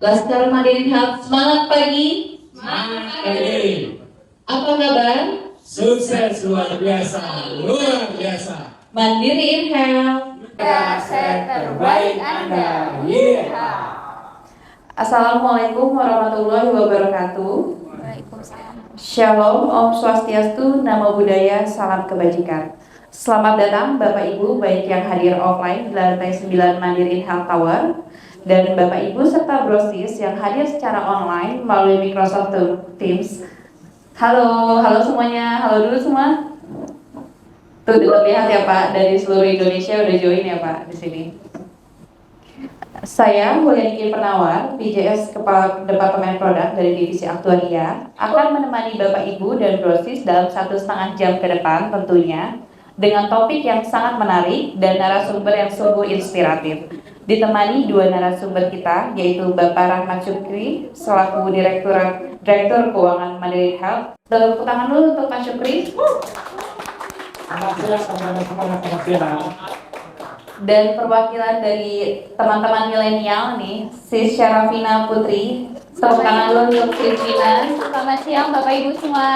Laskar Mandiri Health, semangat pagi. Semangat pagi. Apa kabar? Sukses luar biasa, luar biasa. Mandiri in Health. Aset terbaik Anda. Yeeha. Assalamualaikum warahmatullahi wabarakatuh. Shalom, Om Swastiastu, Namo Buddhaya, Salam Kebajikan. Selamat datang Bapak Ibu baik yang hadir offline di lantai 9 Mandiri Health Tower dan Bapak Ibu serta brosis yang hadir secara online melalui Microsoft Teams. Halo semuanya, halo dulu semua. Tuh terlihat ya Pak, dari seluruh Indonesia udah join ya Pak di sini. Saya Mulyani Pernawar, PJS Kepala Departemen Produk dari Divisi Aktuaria, akan menemani Bapak Ibu dan brosis dalam 1,5 jam ke depan tentunya, dengan topik yang sangat menarik dan narasumber yang sungguh inspiratif. Ditemani dua narasumber kita, yaitu Bapak Rahmat Syukri, selaku Direktur Keuangan Mandiri Health. Tepuk tangan dulu untuk Pak Syukri. Dan perwakilan dari teman-teman milenial nih, Sis Syarafina Putri. Tepuk tangan dulu untuk Sis Vina. Selamat siang Bapak Ibu semua.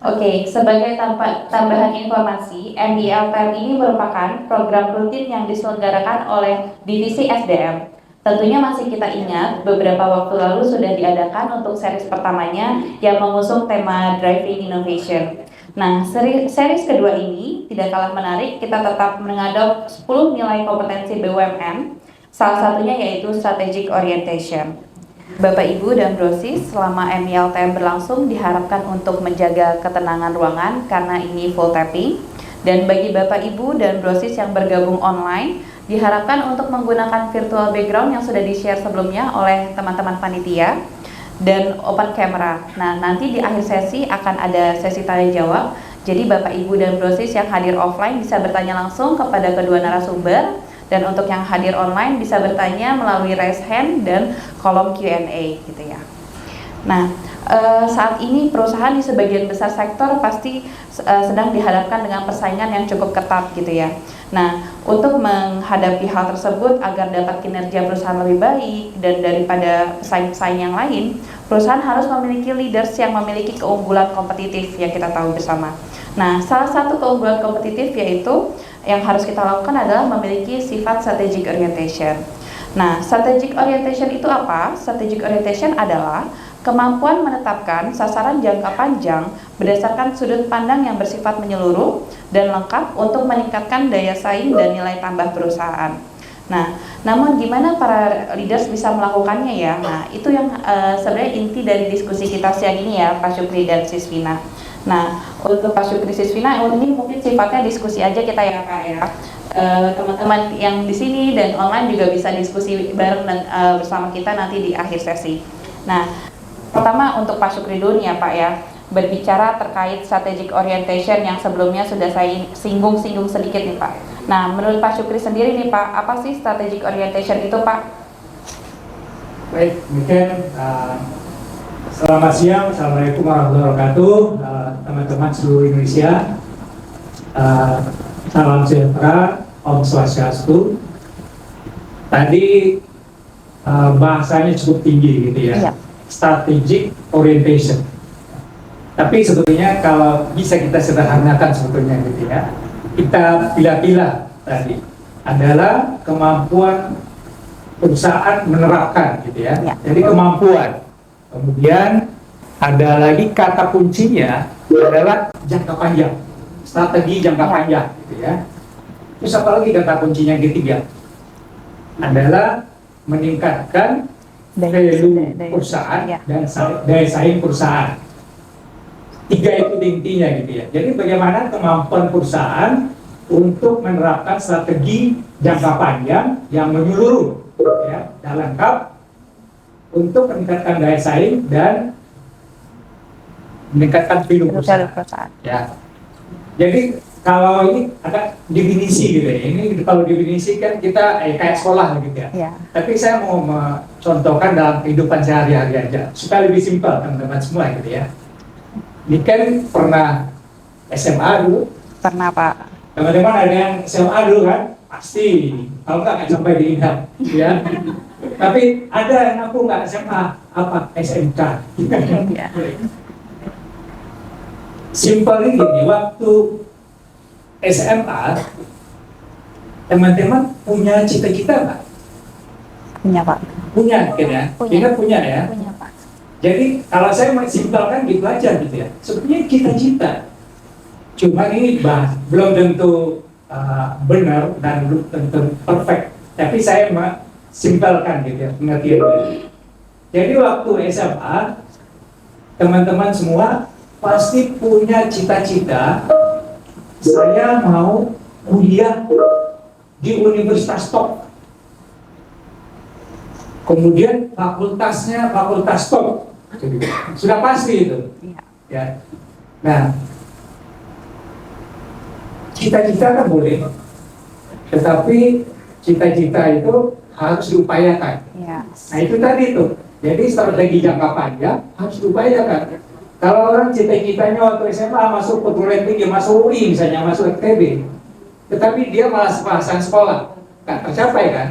Oke, sebagai tambahan informasi, MDLTM ini merupakan program rutin yang diselenggarakan oleh Divisi SDM. Tentunya masih kita ingat, beberapa waktu lalu sudah diadakan untuk series pertamanya yang mengusung tema Driving Innovation. Nah, series kedua ini tidak kalah menarik, kita tetap mengadop 10 nilai kompetensi BUMN, salah satunya yaitu Strategic Orientation. Bapak Ibu dan brosis, selama MILTM berlangsung diharapkan untuk menjaga ketenangan ruangan karena ini full tapping. Dan bagi Bapak Ibu dan brosis yang bergabung online, diharapkan untuk menggunakan virtual background yang sudah di-share sebelumnya oleh teman-teman panitia dan open camera. Nah, nanti di akhir sesi akan ada sesi tanya jawab. Jadi Bapak Ibu dan brosis yang hadir offline bisa bertanya langsung kepada kedua narasumber. Dan untuk yang hadir online bisa bertanya melalui raise hand dan kolom Q&A gitu ya. Nah, saat ini perusahaan di sebagian besar sektor pasti sedang dihadapkan dengan persaingan yang cukup ketat gitu ya. Nah, untuk menghadapi hal tersebut agar dapat kinerja perusahaan lebih baik dan daripada pesaing-pesaing yang lain, perusahaan harus memiliki leaders yang memiliki keunggulan kompetitif yang kita tahu bersama. Nah, salah satu keunggulan kompetitif yaitu yang harus kita lakukan adalah memiliki sifat strategic orientation. Nah, strategic orientation itu apa? Strategic orientation adalah kemampuan menetapkan sasaran jangka panjang berdasarkan sudut pandang yang bersifat menyeluruh dan lengkap untuk meningkatkan daya saing dan nilai tambah perusahaan. Nah, namun gimana para leaders bisa melakukannya ya? Nah, itu yang sebenarnya inti dari diskusi kita siang ini ya, Pak Syukri dan Sis Vina. Nah, untuk Pak Syukri Sis Vina, ini mungkin sifatnya diskusi aja kita ya Kak ya. Teman-teman yang di sini dan online juga bisa diskusi bareng dan bersama kita nanti di akhir sesi. Nah, pertama untuk Pak Syukri dulu nih ya Pak ya, berbicara terkait strategic orientation yang sebelumnya sudah saya singgung sedikit nih Pak. Nah, menurut Pak Syukri sendiri nih Pak, apa sih strategic orientation itu Pak? Baik, mungkin selamat siang, Assalamualaikum warahmatullahi wabarakatuh, teman-teman seluruh Indonesia. Salam sejahtera, Om Swastiastu. Tadi bahasanya cukup tinggi gitu ya, strategic orientation. Tapi sebetulnya kalau bisa kita sederhanakan sebetulnya gitu ya, kita pilah-pilah tadi adalah kemampuan perusahaan menerapkan gitu ya. Jadi kemampuan. Kemudian ada lagi kata kuncinya adalah jangka panjang, strategi jangka panjang gitu ya. Terus apa lagi kata kuncinya yang ketiga? Adalah meningkatkan value perusahaan dan daya saing perusahaan. Tiga itu intinya gitu ya. Jadi bagaimana kemampuan perusahaan untuk menerapkan strategi jangka panjang yang menyeluruh ya, dan lengkap untuk meningkatkan daya saing dan meningkatkan value perusahaan. Ya. Jadi kalau ini ada definisi gitu ya. Ini kalau definisi kan kita kayak sekolah gitu ya. Tapi saya mau mencontohkan dalam kehidupan sehari-hari aja supaya lebih simpel teman-teman semua gitu ya. Ini kan pernah SMA dulu? Pernah Pak. Teman-teman ada yang SMA dulu kan? Pasti. Kalau nggak sampai di Inhal ya. Tapi ada yang aku nggak SMA, apa SMK. Iya. Simpel gini, waktu SMA, teman-teman punya cita-cita nggak? Punya Pak. Punya, kan ya? Punya. Kita punya ya. Punya Pak. Jadi kalau saya menyimpulkan gitu aja gitu ya. Sebenarnya cita-cita. Cuma ini belum tentu benar dan belum tentu perfect. Tapi saya simpelkan gitu ya pengertiannya. Jadi waktu SMA, teman-teman semua pasti punya cita-cita. Saya mau kuliah di Universitas top. Kemudian fakultasnya fakultas top. Sudah pasti itu. Ya. Nah, cita-cita kan boleh, tetapi cita-cita itu harus diupayakan. Iya. Nah itu tadi tuh. Jadi strategi jangka panjang harus diupayakan. Kalau orang cita-citanya waktu SMA masuk perguruan tinggi, masuk UI misalnya, masuk FTB, tetapi dia malas pelasan sekolah, nggak tercapai kan?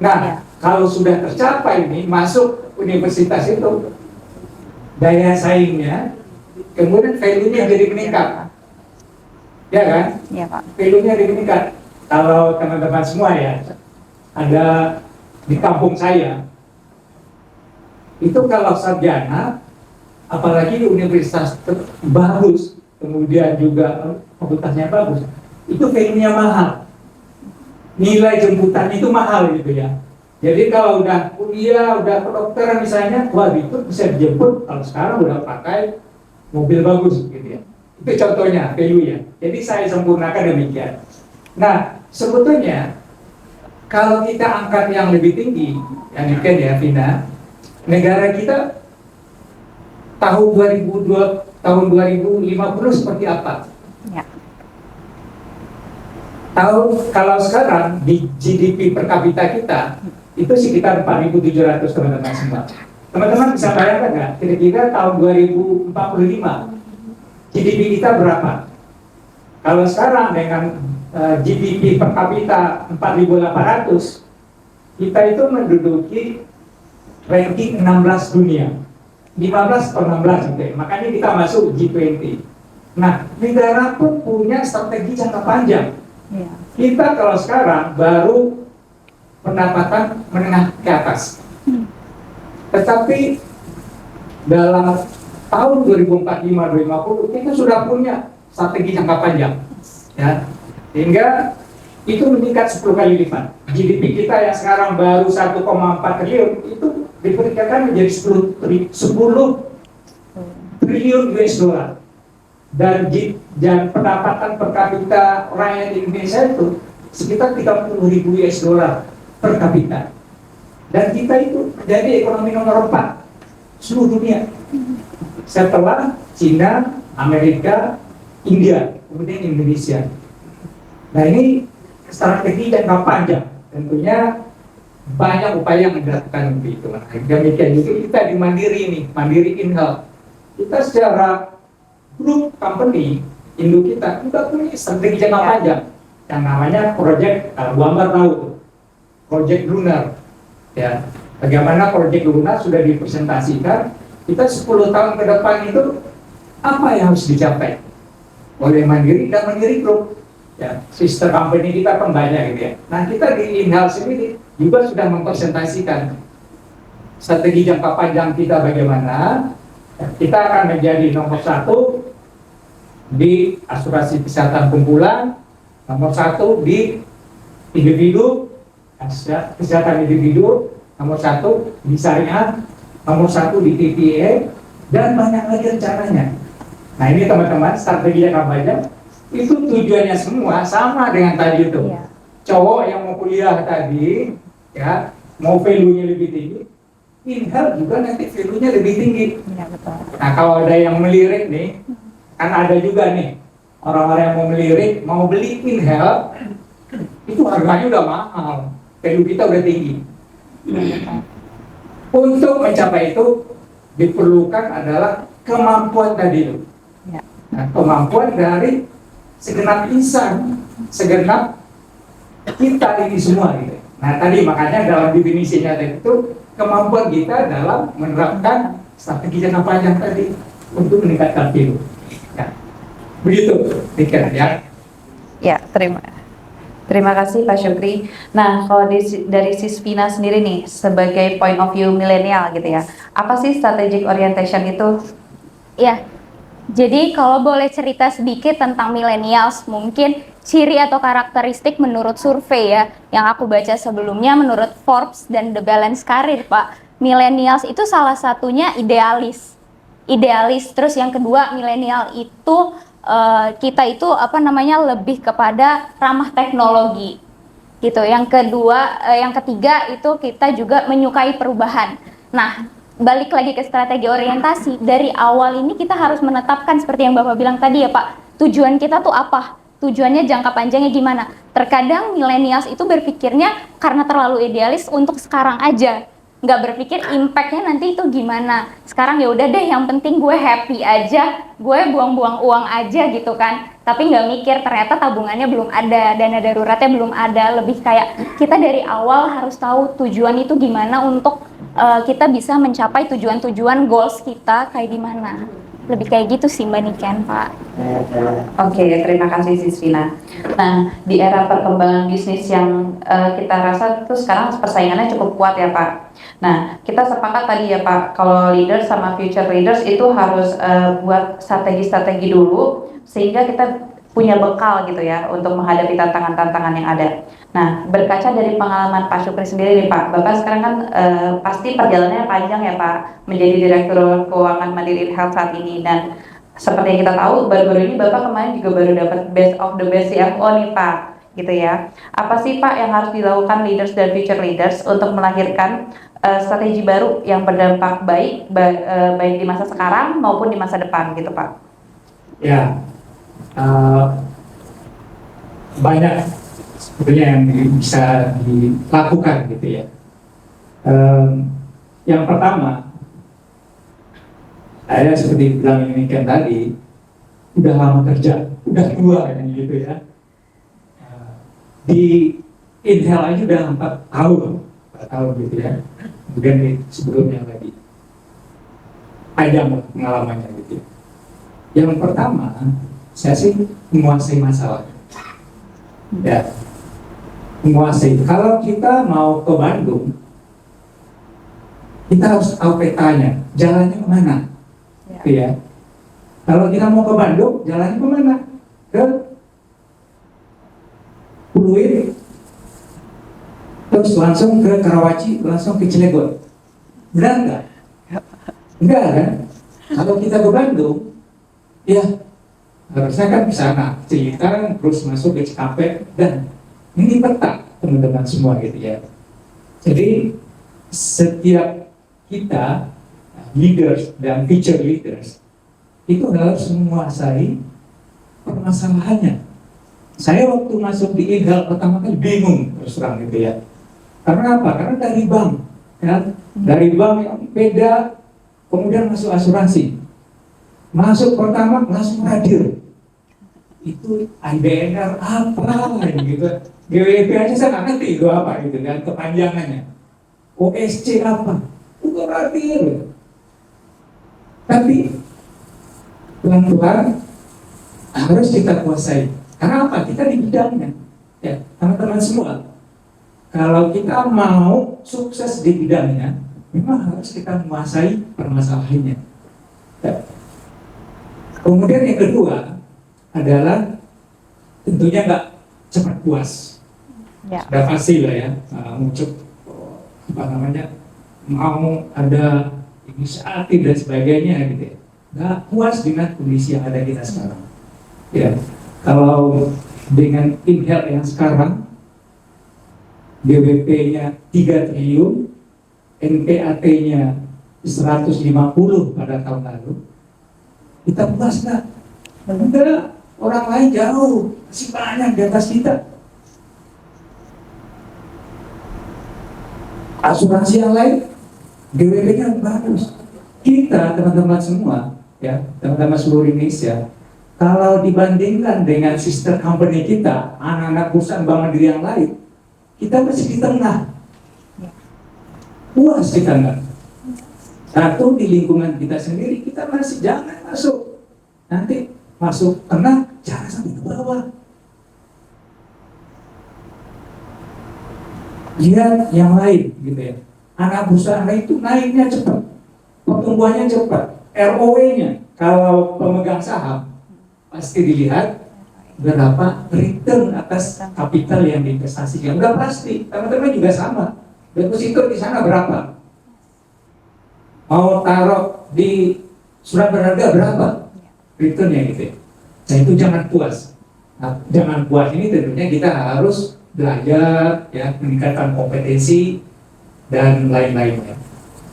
Nah, Iya. kalau sudah tercapai nih, masuk universitas itu, daya saingnya, kemudian value-nya jadi meningkat. Ya kan? Iya Pak. Value-nya jadi meningkat. Kalau teman-teman semua ya, ada di kampung saya, itu kalau sarjana, apalagi di universitas bagus, kemudian juga fakultasnya bagus, itu value-nya mahal. Nilai jemputan itu mahal gitu ya. Jadi kalau udah kuliah, udah kedokteran misalnya, wah itu bisa dijemput. Kalau sekarang udah pakai mobil bagus gitu ya. Itu contohnya, value ya. Jadi saya sempurnakan demikian. Nah, sebetulnya kalau kita angkat yang lebih tinggi, yang demikian ya, Vina, negara kita tahun 2050 seperti apa? Ya. Kalau sekarang di GDP per kapita kita itu sekitar 4.700 teman-teman semua. Teman-teman bisa bayangkan nggak? Kira-kira tahun 2045 GDP kita berapa? Kalau sekarang dengan GDP per kapita 4.800, kita itu menduduki ranking 16 dunia, 15 per 16 gitu ya. Makanya kita masuk G20. Nah, negara pun punya strategi jangka panjang. Iya. Kita kalau sekarang baru pendapatan menengah ke atas. Tetapi dalam tahun 2045-2050 kita sudah punya strategi jangka panjang. Ya. Sehingga itu meningkat 10 kali lipat. GDP kita yang sekarang baru 1,4 triliun itu diperkirakan menjadi 10 triliun US dollar. Dan pendapatan per kapita rakyat Indonesia itu sekitar 30.000 US dollar per kapita. Dan kita itu jadi ekonomi nomor 4 seluruh dunia. Setelah Cina, Amerika, India, kemudian Indonesia. Nah ini strategi jangka panjang. Tentunya banyak upaya yang dilakukan untuk itu. Nah, demikian juga kita di Mandiri nih, Mandiri InHealth. Kita secara grup company Indo kita punya strategi jangka panjang yang namanya Project, kalau Bu Ambar tahu tuh, Project Lunar. Ya, bagaimana Project Lunar sudah dipresentasikan, kita 10 tahun ke depan itu apa yang harus dicapai oleh Mandiri dan Mandiri Group. Ya, sister company kita kan banyak gitu ya. Nah kita di InHealth ini juga sudah mempresentasikan strategi jangka panjang kita bagaimana. Kita akan menjadi nomor 1 di asuransi kesehatan kumpulan, nomor 1 di individu, kesehatan individu, nomor 1 di syariah, nomor 1 di TPA, dan banyak lagi rencananya. Nah ini teman-teman strategi jangka panjang itu tujuannya semua sama dengan tadi itu. Iya. Cowok yang mau kuliah tadi, ya mau value-nya lebih tinggi, InHealth juga nanti value-nya lebih tinggi. Iya betul. Nah kalau ada yang melirik nih, kan ada juga nih orang-orang yang mau melirik, mau beli InHealth, itu harganya udah mahal, value kita udah tinggi. Untuk mencapai itu diperlukan adalah kemampuan tadi itu. Ya. Nah, kemampuan dari segenap insan, segenap kita ini semua gitu. Nah tadi makanya dalam definisinya tadi itu kemampuan kita dalam menerapkan strategi jangka panjang tadi untuk meningkatkan value. Ya. Begitu, pikir ya. Ya, terima kasih Pak Syukri. Nah, kalau dari Sispina sendiri nih, sebagai point of view milenial gitu ya, apa sih strategic orientation itu? Ya, jadi kalau boleh cerita sedikit tentang millennials, mungkin ciri atau karakteristik menurut survei ya, yang aku baca sebelumnya menurut Forbes dan The Balance Career, Pak. Millennials itu salah satunya idealis. Idealis, terus yang kedua milenial itu kita itu lebih kepada ramah teknologi gitu. Yang kedua, yang ketiga itu kita juga menyukai perubahan. Nah, balik lagi ke strategi orientasi, dari awal ini kita harus menetapkan seperti yang Bapak bilang tadi ya Pak, tujuan kita tuh apa? Tujuannya jangka panjangnya gimana? Terkadang millennials itu berpikirnya karena terlalu idealis untuk sekarang aja, nggak berpikir impactnya nanti itu gimana. Sekarang ya udah deh, yang penting gue happy aja, gue buang-buang uang aja gitu kan. Tapi nggak mikir ternyata tabungannya belum ada, dana daruratnya belum ada. Lebih kayak kita dari awal harus tahu tujuan itu gimana untuk kita bisa mencapai tujuan-tujuan goals kita kayak gimana. Lebih kayak gitu sih Mbak Niken, Pak. Oke, terima kasih Sispina. Nah, di era perkembangan bisnis yang kita rasa itu sekarang persaingannya cukup kuat ya Pak. Nah, kita sepakat tadi ya Pak, kalau leaders sama future leaders itu harus buat strategi-strategi dulu, sehingga kita punya bekal gitu ya untuk menghadapi tantangan-tantangan yang ada. Nah, berkaca dari pengalaman Pak Syukri sendiri nih Pak, Bapak sekarang kan pasti perjalanannya panjang ya Pak, menjadi Direktur Keuangan Mandiri Health saat ini. Dan seperti yang kita tahu, baru-baru ini Bapak kemarin juga baru dapat Best of the Best CFO nih Pak, gitu ya. Apa sih Pak yang harus dilakukan leaders dan future leaders untuk melahirkan strategi baru yang berdampak baik baik di masa sekarang maupun di masa depan gitu Pak? Ya, banyak sebetulnya yang bisa dilakukan gitu ya. Yang pertama, saya seperti bilang ini kan tadi, udah lama kerja, udah tua kan gitu ya. Di Intel aja udah 4 tahun gitu ya. Kemudian di sebelumnya lagi panjang pengalamannya gitu ya. Yang pertama, saya sih menguasai masalah. Ya, menguasai. Kalau kita mau ke Bandung, kita harus tahu petanya, jalannya kemana, gitu ya. Kalau kita mau ke Bandung, jalannya kemana? Ke Pluit, terus langsung ke Karawaci, langsung ke Cilegon. Benar nggak? Enggak kan? Kalau kita ke Bandung, ya harusnya kan ke sana, Cililitan, terus masuk ke Cikampek, dan ini peta teman-teman semua gitu ya. Jadi setiap kita leaders dan future leaders itu harus menguasai permasalahannya. Saya waktu masuk di IGAL pertama kali bingung terus terang gitu ya. Karena apa? Karena dari bank, kan? Dari bank yang beda, kemudian masuk asuransi. Masuk pertama langsung radio. Itu IBNR apa gitu. GWP aja saya nggak ngerti itu apa gitu kan, kepanjangannya. OSC apa? Itu radio. Tapi pelan-pelan harus kita kuasai. Karena apa? Kita di bidangnya. Ya, teman-teman semua. Kalau kita mau sukses di bidangnya, memang harus kita menguasai permasalahannya. Ya. Kemudian yang kedua adalah tentunya nggak cepat puas. Ya. Sudah pasti lah ya, mau ada inisiatif dan sebagainya gitu ya. Nggak puas dengan kondisi yang ada kita sekarang. Ya, kalau dengan Intel yang sekarang GWP-nya 3 triliun, NPAT-nya 150 pada tahun lalu, kita puas nggak? Enggak, orang lain jauh, masih banyak di atas kita. Asuransi yang lain, GWP-nya bagus. Kita, teman-teman semua, ya, teman-teman seluruh Indonesia, kalau dibandingkan dengan sister company kita, anak-anak perusahaan Bank Mandiri yang lain, kita masih di tengah. Puas kita enggak? Satu, di lingkungan kita sendiri, kita masih jangan masuk. Nanti masuk tengah, jangan sampai ke bawah. Lihat yang lain, gitu ya. Anak perusahaan lain itu naiknya cepat, pertumbuhannya cepat, ROE-nya. Kalau pemegang saham, pasti dilihat berapa return atas kapital yang diinvestasikan. Udah pasti, teman-teman juga sama. Deposito di sana berapa? Mau taruh di surat berharga berapa? Returnnya gitu ya. Nah itu jangan puas. Nah, jangan puas ini tentunya kita harus belajar, ya, meningkatkan kompetensi dan lain-lainnya.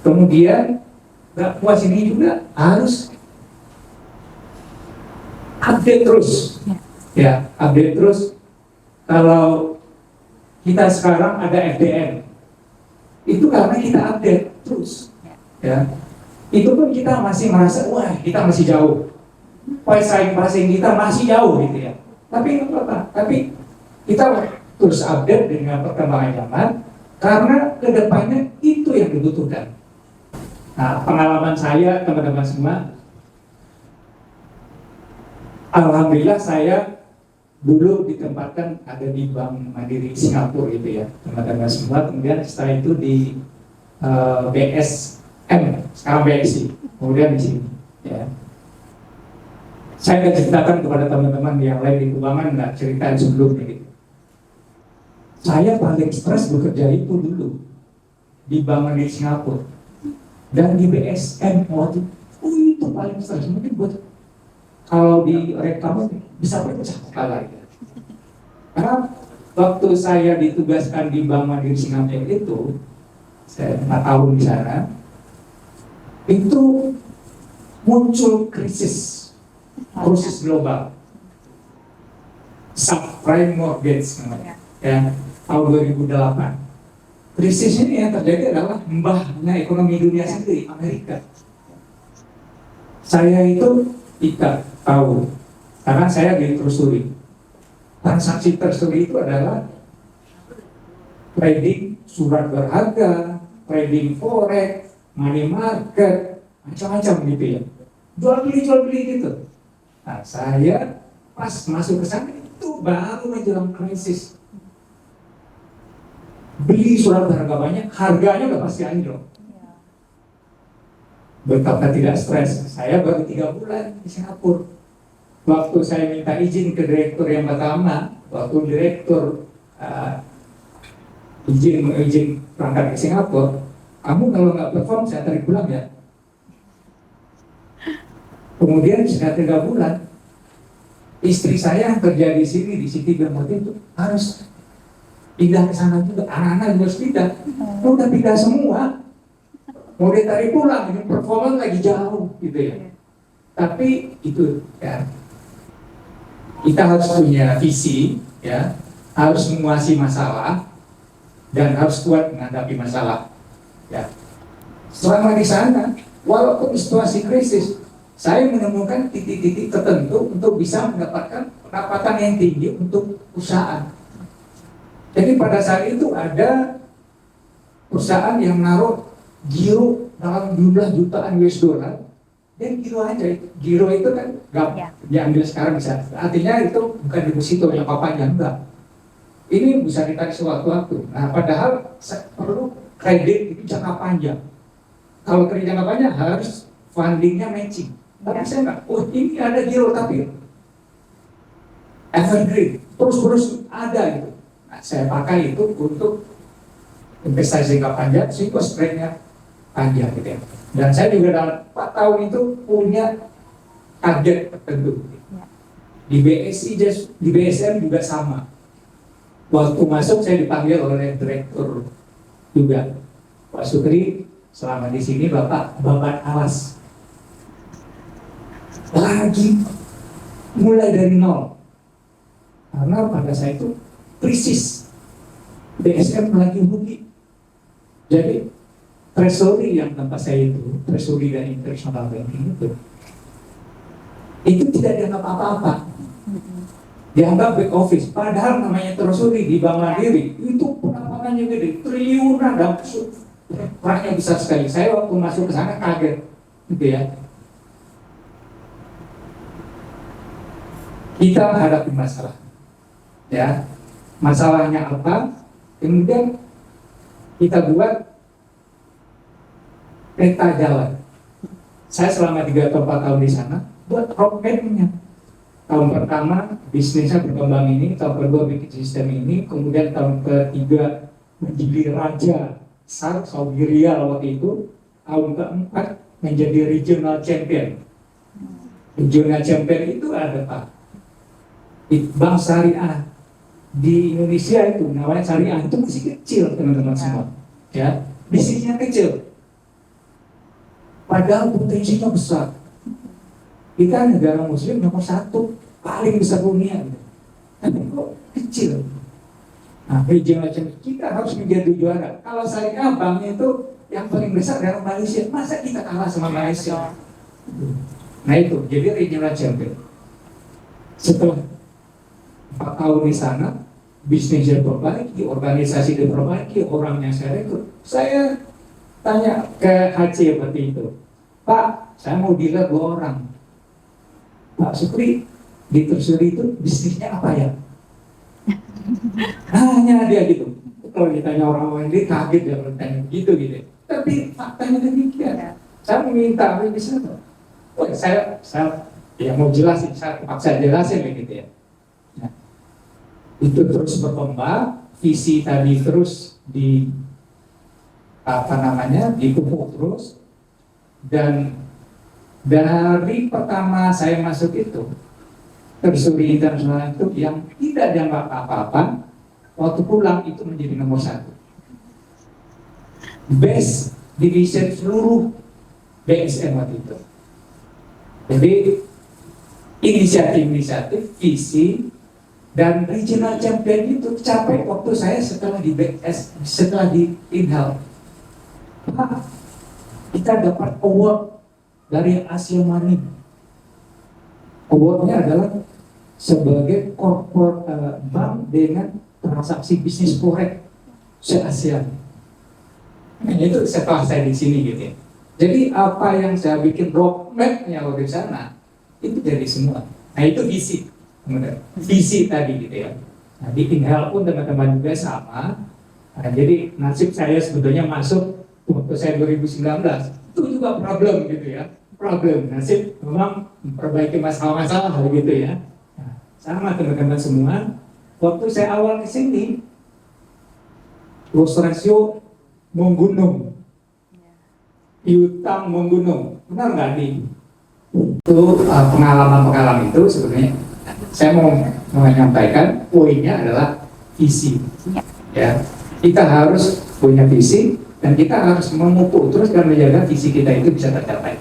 Kemudian nggak puas ini juga harus update terus, ya, update terus. Kalau kita sekarang ada FDM, itu karena kita update terus. Ya, itu pun kita masih merasa wah kita masih jauh, pesaing kita masih jauh gitu ya. Tapi nggak apa-apa. Tapi kita terus update dengan perkembangan zaman karena kedepannya itu yang dibutuhkan. Nah, pengalaman saya teman-teman semua, alhamdulillah saya dulu ditempatkan ada di Bank Mandiri Singapura gitu ya, teman-teman semua. Kemudian setelah itu di BSM, sekarang BSI, kemudian di sini. Ya. Saya akan ceritakan kepada teman-teman yang lain di keuangan, nggak ceritain sebelumnya gitu. Saya paling stres bekerja itu dulu di Bank Mandiri Singapura dan di BSM waktu itu paling stres. Mungkin buat kalau di rekam bisa pecah kepala. Karena waktu saya ditugaskan di Bank Mandiri Singapura itu, saya 4 tahun di sana, itu muncul krisis global, subprime mortgage namanya, ya, tahun 2008. Krisis ini yang terjadi adalah mbahnya ekonomi dunia sendiri, Amerika. Saya itu tidak tahu, karena saya ditelusuri. Transaksi tersebut itu adalah trading surat berharga, trading forex, money market, macam-macam gitu ya. Jual beli gitu. Nah, saya pas masuk ke sana itu baru menjelang krisis. Beli surat berharga banyak, harganya udah pasti anjlok. Betapa tidak stres. Saya baru 3 bulan di Singapura. Waktu saya minta izin ke direktur yang pertama, waktu direktur izin berangkat ke Singapura, kamu kalau nggak perform saya tarik pulang ya. Kemudian sudah 3 bulan, istri saya yang kerja di sini di Citibank itu harus pindah ke sana juga, anak-anak juga harus pindah. Udah pindah semua, mau ditarik pulang, ini performa lagi jauh gitu ya. Tapi itu ya, kita harus punya visi, ya, harus menguasai masalah dan harus kuat menghadapi masalah. Ya. Selama di sana, walaupun situasi krisis, saya menemukan titik-titik tertentu untuk bisa mendapatkan pendapatan yang tinggi untuk perusahaan. Jadi pada saat itu ada perusahaan yang menaruh giro dalam jumlah jutaan US dollar, dan giro aja. Giro itu kan nggak diambil sekarang bisa. Artinya itu bukan deposito yang panjang, enggak. Ini bisa ditarik sewaktu-waktu. Nah, padahal perlu kredit itu jangka panjang. Kalau kredit jangka panjang harus fundingnya matching. Tapi saya enggak. Oh, ini ada giro tapi evergreen, terus ada gitu. Nah, saya pakai itu untuk investasi jangka panjang, sehingga spreadnya panjang gitu ya. Dan saya juga dalam 4 tahun itu punya target tertentu. Di BSI, di BSM juga sama. Waktu masuk saya dipanggil oleh direktur juga, Pak Sukri, selama di sini Bapak awas. Lagi mulai dari nol. Karena pada saat itu krisis. BSM lagi rugi. Jadi treasury yang tempat saya itu, treasury dan international banking itu tidak dianggap apa-apa. Dianggap back office, padahal namanya treasury di Bank Mandiri itu lapangannya gede, triliunan dan perannya besar sekali. Saya waktu masuk ke sana kaget, gitu ya. Kita hadapi masalah, ya. Masalahnya apa? Kemudian kita buat peta jalan. Saya selama 3 atau 4 tahun di sana buat roadmap-nya. Tahun pertama bisnisnya berkembang ini, tahun kedua bikin sistem ini, kemudian tahun ketiga menjadi raja Saudi Riyal waktu itu, tahun keempat menjadi regional champion. Regional champion itu ada Pak, bank syariah di Indonesia itu namanya syariah itu masih kecil teman-teman semua, ya bisnisnya kecil, padahal potensinya besar. Kita negara muslim nomor 1 paling besar dunia, gitu. Tapi kok kecil. Nah, regional champion kita harus menjadi juara. Kalau syariah banknya itu yang paling besar dari Malaysia, masa kita kalah sama Malaysia? Nah itu, jadi regional champion. Setelah 4 tahun di sana, bisnisnya diperbaiki, organisasi diperbaiki, orangnya saya rekrut. Saya tanya ke HC seperti itu, Pak, saya mau dealer 2 orang. Pak Supri, di Tersuri itu bisnisnya apa ya? Hanya dia gitu. Kalau ditanya orang-orang ini kaget ya bertanya gitu. Tapi faktanya demikian. Saya meminta apa bisa tuh? Oh, saya ya mau jelasin, saya paksa jelasin gitu ya. Nah, itu terus berkembang, visi tadi terus dipupuk terus, dan dari pertama saya masuk itu Tersuri Internasional itu yang tidak dianggap apa-apa, waktu pulang itu menjadi nomor 1 best division seluruh BSM waktu itu. Jadi inisiatif visi dan regional champion itu tercapai waktu saya setelah di Inhal. Kita dapat award dari Asia Money. Awardnya adalah sebagai corporate bank dengan transaksi bisnis forex se-ASEAN. Nah, itu setelah saya di sini gitu ya. Jadi apa yang saya bikin roadmap-nya waktu di sana itu jadi semua. Nah itu visi tadi gitu ya. Nah di Inhal pun teman-teman juga sama. Nah, jadi nasib saya sebetulnya masuk waktu saya 2019 itu juga problem gitu ya. Problem nasib memang memperbaiki masalah-masalah gitu ya. Nah, sama teman-teman semua. Waktu saya awal ke sini, loss ratio menggunung, piutang menggunung, benar nggak nih? Itu pengalaman itu sebenarnya saya mau menyampaikan poinnya adalah visi. Ya, kita harus punya visi dan kita harus memupuk terus dan menjaga visi kita itu bisa tercapai.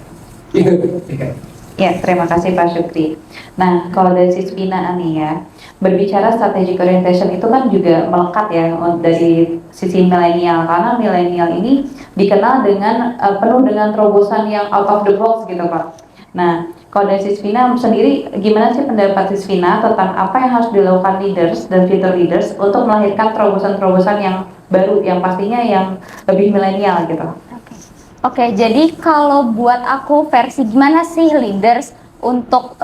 Ya, terima kasih Pak Syukri. Nah, kalau dari sisi binaan nih ya, berbicara strategic orientation itu kan juga melekat ya dari sisi milenial, karena milenial ini dikenal dengan penuh dengan terobosan yang out of the box gitu Pak. Nah, kalau dari sisi Vina sendiri, gimana sih pendapat sisi Vina tentang apa yang harus dilakukan leaders dan future leaders untuk melahirkan terobosan-terobosan yang baru, yang pastinya yang lebih milenial gitu? Oke, jadi kalau buat aku versi gimana sih leaders untuk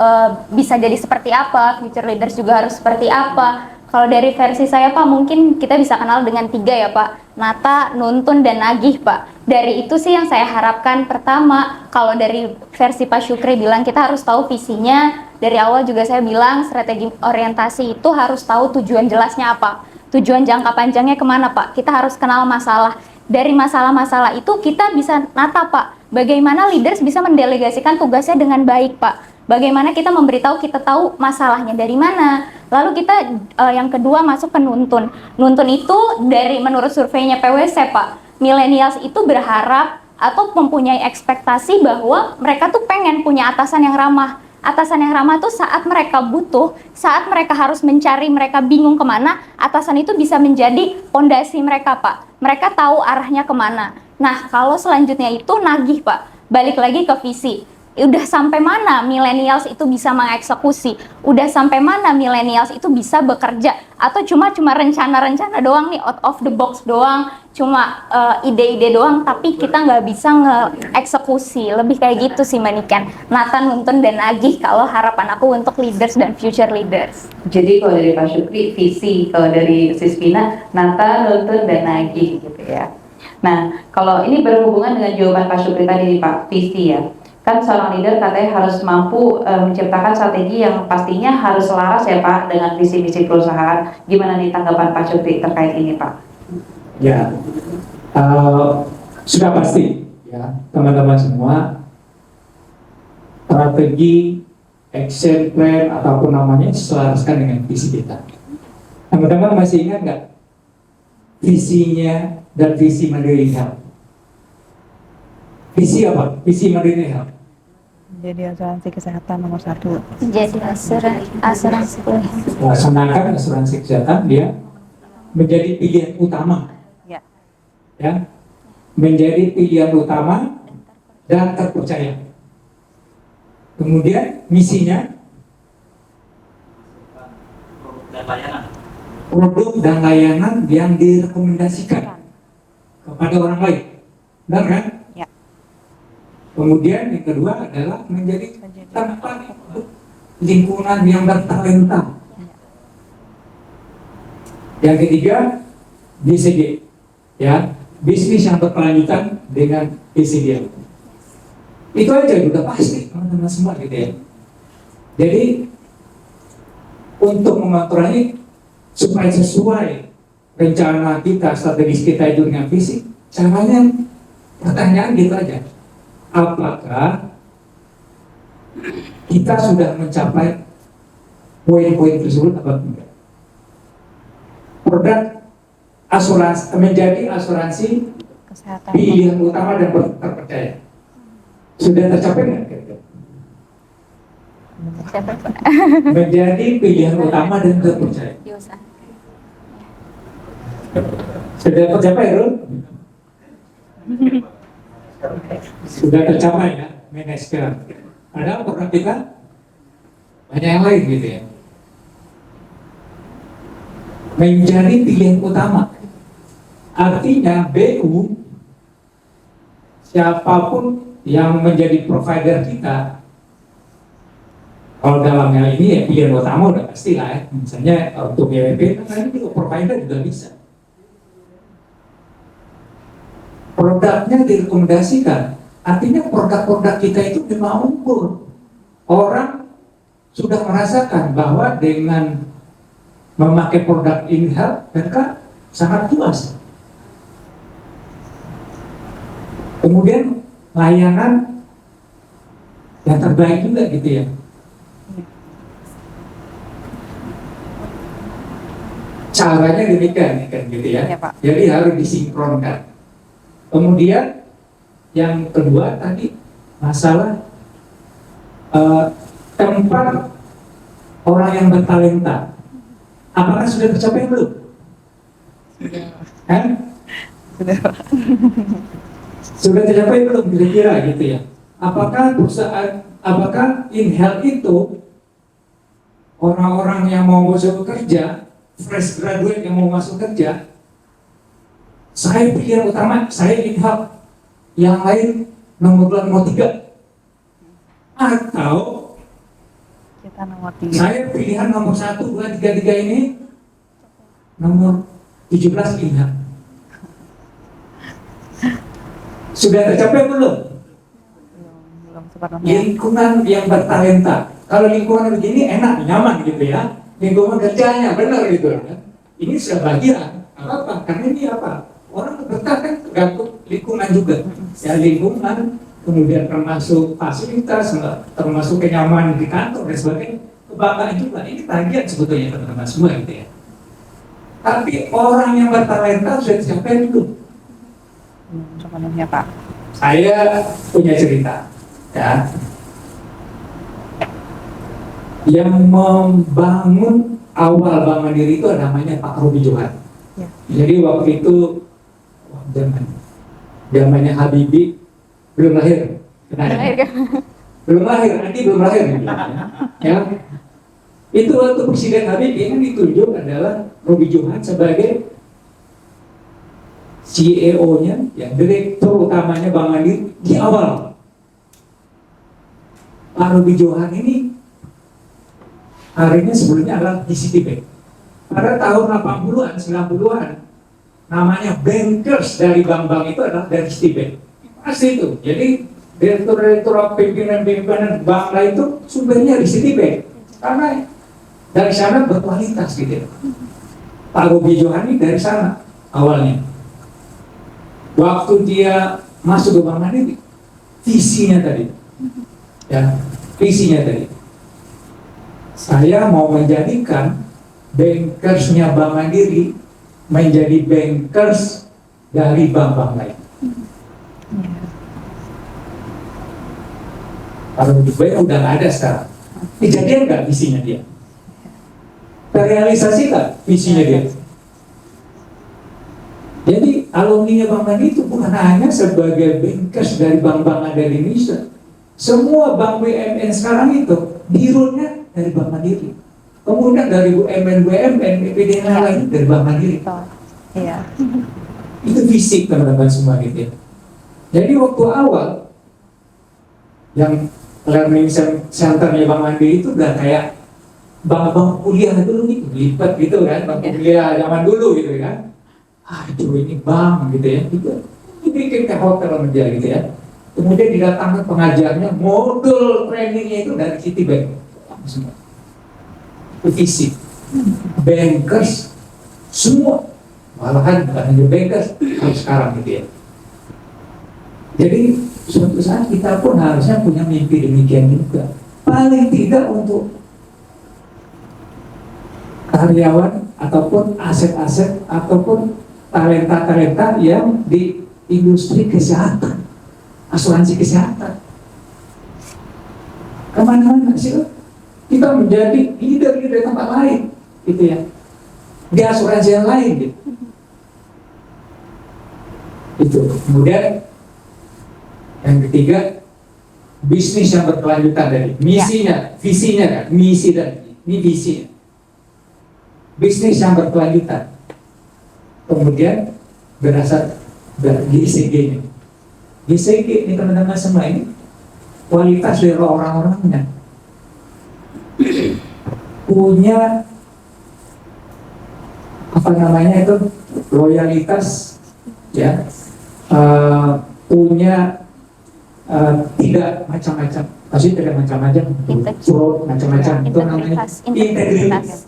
bisa jadi seperti apa, future leaders juga harus seperti apa. Kalau dari versi saya Pak, mungkin kita bisa kenal dengan 3 ya Pak, Nata, Nuntun, dan Nagih Pak. Dari itu sih yang saya harapkan. Pertama, kalau dari versi Pak Syukri bilang kita harus tahu visinya. Dari awal juga saya bilang strategi orientasi itu harus tahu tujuan jelasnya apa. Tujuan jangka panjangnya kemana Pak, kita harus kenal masalah. Dari masalah-masalah itu kita bisa nata Pak, bagaimana leaders bisa mendelegasikan tugasnya dengan baik Pak. Bagaimana kita memberitahu, kita tahu masalahnya dari mana. Lalu kita yang kedua masuk ke nuntun. Nuntun itu dari menurut surveinya PwC Pak, millennials itu berharap atau mempunyai ekspektasi bahwa mereka tuh pengen punya atasan yang ramah. Atasan yang ramah tuh saat mereka butuh, saat mereka harus mencari, mereka bingung kemana, atasan itu bisa menjadi fondasi mereka Pak. Mereka tahu arahnya kemana. Nah, kalau selanjutnya itu nagih Pak, balik lagi ke visi. udah sampai mana millennials itu bisa mengeksekusi, udah sampai mana millennials itu bisa bekerja, atau cuma rencana-rencana doang nih, out of the box doang, cuma ide-ide doang, tapi kita nggak bisa nge-eksekusi. Lebih kayak gitu sih Mbak Niken. Nathan, Nuntun, dan Agih kalau harapan aku untuk leaders dan future leaders. Jadi kalau dari Pak Syukri visi, kalau dari Sispina Nata, Nuntun, dan Agih gitu ya. Nah, kalau ini berhubungan dengan jawaban Pak Syukri tadi nih Pak, visi ya. Kan seorang leader katanya harus mampu menciptakan strategi yang pastinya harus selaras ya Pak dengan visi misi perusahaan. Gimana nih tanggapan Pak Syukri terkait ini Pak? Ya, sudah pasti ya teman-teman semua, strategi, action plan ataupun namanya selaraskan dengan visi kita. Teman-teman masih ingat nggak visinya dan visi Mandiri Health? Visi apa? Visi Mandiri Health. Jadi asuransi kesehatan nomor 1. Jadi asuransi Melaksanakan asuransi kesehatan dia menjadi pilihan utama. Ya. Ya, menjadi pilihan utama dan terpercaya. Kemudian misinya produk dan layanan yang direkomendasikan kepada orang lain, benar kan? Ya. Kemudian yang kedua adalah menjadi tempat untuk lingkungan yang bertalenta. Yang ketiga BCG, ya, bisnis yang berkelanjutan dengan BCG. Itu aja udah pasti teman-teman semua gitu ya. Jadi untuk mengatur ini supaya sesuai rencana kita, strategis kita itu dengan visi, caranya pertanyaan gitu aja. Apakah kita sudah mencapai poin-poin tersebut atau tidak? Produk asuransi menjadi asuransi Kesehatan. pilihan utama dan terpercaya. Sudah tercapai nggak? Menjadi pilihan utama dan terpercaya. Sudah tercapai, Rul? Sudah tercapai ya, manajer. Padahal program kita banyak yang lain gitu ya. Menjadi pilihan utama. Artinya BU, siapapun yang menjadi provider kita, kalau dalam hal ini ya pilihan utama udah pasti lah ya. Misalnya untuk BWP, kan ini provider juga bisa. Produknya direkomendasikan, artinya produk-produk kita itu memang unggul. Orang sudah merasakan bahwa dengan memakai produk InHealth mereka sangat puas. Kemudian layanan yang terbaik juga gitu ya. Caranya demikian kan gitu ya. Ya, Pak. Jadi harus disinkronkan. Kemudian yang kedua tadi masalah tempat orang yang bertalenta. Apakah sudah tercapai belum? Kan? Sudah. Sudah tercapai belum kira-kira gitu ya? Apakah perusahaan, apakah InHealth itu orang-orang yang mau masuk kerja, fresh graduate yang mau masuk kerja, saya pilihan utama, saya InHealth, yang lain nomor 2, nomor 3, atau Kita nomor 3. saya pilihan nomor 1, 2, 3, 3 ini nomor 17 InHealth. Sudah tercapai belum? Belum sepenuhnya. Lingkungan yang bertalenta. Kalau lingkungan begini enak, nyaman gitu ya. Lingkungan kerjanya benar gitu kan. Ini sudah bagian. Apa? Karena ini apa? Orang betah kan tergantung lingkungan juga. Ya lingkungan, kemudian termasuk fasilitas, termasuk kenyamanan di kantor dan sebagainya. Kebanggaan juga. Ini bagian sebetulnya teman-teman semua gitu ya. Tapi orang yang bertalenta sudah tercapai belum? Belum sepenuhnya, Pak. Saya punya cerita, ya. Yang membangun awal Bank Mandiri itu namanya Pak Robi Johan. Ya. Jadi waktu itu zamannya Habibie belum lahir, kenal ya? belum lahir, nanti belum lahir gitu. Ya. Itu waktu Presiden Habibie yang ditunjuk adalah Robi Johan sebagai CEO-nya, ya, direktur utamanya Bank Mandiri di awal. Pak Robi Johan ini harinya sebelumnya adalah di Citibank. Pada tahun 80-an, 90-an, namanya bankers dari bank-bank itu adalah dari Citibank. Pasti itu. Jadi direktur-direktur pimpinan-pimpinan bank lain itu sumbernya di Citibank. Karena dari sana berkualitas gitu. Pak Robi Johan ini dari sana awalnya. Waktu dia masuk ke Bank Mandiri, visinya tadi, ya, visinya tadi, saya mau menjadikan bankersnya Bank Mandiri menjadi bankers dari bank-bank lain. Kalau di bank udah nggak ada sekarang. Kejadian nggak visinya dia? Terrealisasi nggak visinya dia? Jadi alumni Bank Mandiri itu bukan hanya sebagai bankers dari bank-bank dari Indonesia. Semua bank BUMN sekarang itu birunya dari Bank Mandiri. Kemudian dari BUMN, BPD yang lain dari Bank Mandiri. Iya. Itu visi teman-teman semua gitu ya. Jadi waktu awal yang learning centernya Bank Mandiri itu udah kayak bank-bank kuliah dulu gitu, lipat gitu kan, bank kuliah zaman dulu gitu kan. Aduh ini bank gitu ya, gitu. Dibikin ke hotel sama dia gitu ya. Kemudian didatangkan pengajarnya, modul trainingnya itu dari Citibank. Semua. Itu visi. Bankers semua, malahan bukan hanya bankers, kalau sekarang gitu ya. Jadi suatu saat kita pun harusnya punya mimpi demikian juga. Paling tidak untuk karyawan ataupun aset-aset ataupun talenta-talenta yang di industri kesehatan, asuransi kesehatan. Kemana-mana sih kita menjadi leader di tempat lain, gitu ya, di asuransi yang lain, gitu. Itu. Kemudian yang ketiga, bisnis yang berkelanjutan dari misinya, visinya kan, misi dan ini visinya. Bisnis yang berkelanjutan. Kemudian berasal dari GCG-nya. GCG ini teman-teman semua ini kualitas dari orang-orangnya. Punya apa namanya itu loyalitas, ya, punya tidak macam-macam, pasti tidak macam-macam, fraud macam-macam, itu namanya integritas.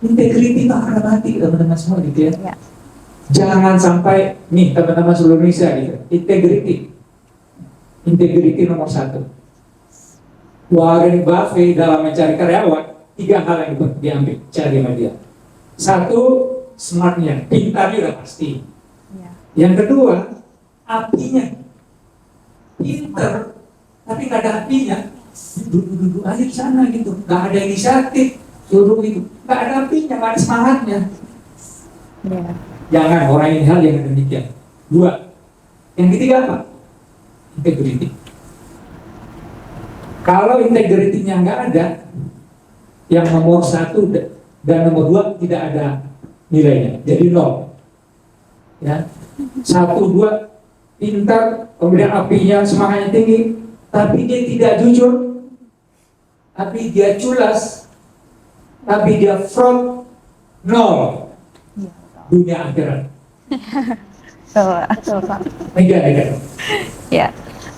Integriti itu harga mati teman-teman semua gitu ya. Jangan sampai nih teman-teman seluruh Indonesia gitu. Integriti nomor 1. Warren Buffett dalam mencari karyawan 3 hal yang diambil cari sama dia. 1, smartnya, pintarnya udah pasti. Yang kedua, apinya. Pintar, tapi nggak ada apinya. Duduk-duduk aja di sana gitu, nggak ada inisiatif. Suruh itu, nggak ada apinya, nggak ada semangatnya. Jangan orang ini hal yang demikian. 2, yang ketiga apa? Integriti. Kalau integritinya nggak ada, yang nomor 1 dan nomor 2 tidak ada nilainya, jadi 0. Ya, 1, 2 pintar, kemudian apinya semangatnya tinggi, tapi dia tidak jujur, tapi dia culas, tapi dia fraud, 0. Dunia akhirat. Betul, Pak. Enggak. Ya,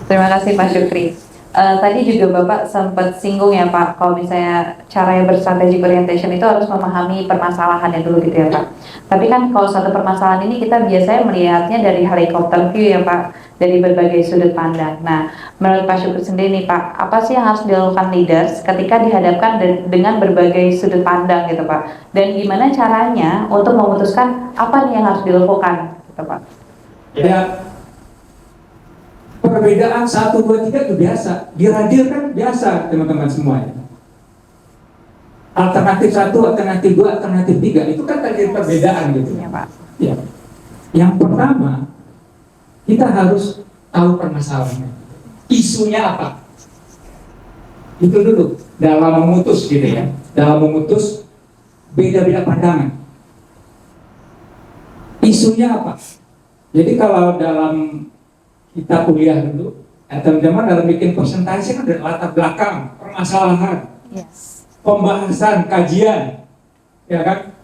terima kasih Pak Syukri. Tadi juga Bapak sempat singgung ya Pak, kalau misalnya cara yang berstrategi orientation itu harus memahami permasalahannya dulu gitu ya Pak. Tapi kan kalau satu permasalahan ini kita biasanya melihatnya dari helikopter view ya Pak, dari berbagai sudut pandang. Nah, menurut Pak Syukri sendiri nih Pak, apa sih yang harus dilakukan leaders ketika dihadapkan dengan berbagai sudut pandang gitu Pak? Dan gimana caranya untuk memutuskan apa nih yang harus dilakukan gitu Pak? Ya, perbedaan 1, 2, 3 itu biasa. Di radio kan biasa teman-teman semuanya. Alternatif 1, alternatif 2, alternatif 3 itu kan tadi perbedaan gitu. Iya, Pak. Ya. Yang pertama, kita harus tahu permasalahannya. Isunya apa? Itu dulu dalam memutus gitu ya. Dalam memutus beda-beda pandangan. Isunya apa? Jadi kalau dalam kita kuliah dulu, teman-teman dalam bikin presentasi kan ada latar belakang, permasalahan, Yes. pembahasan, kajian, ya kan?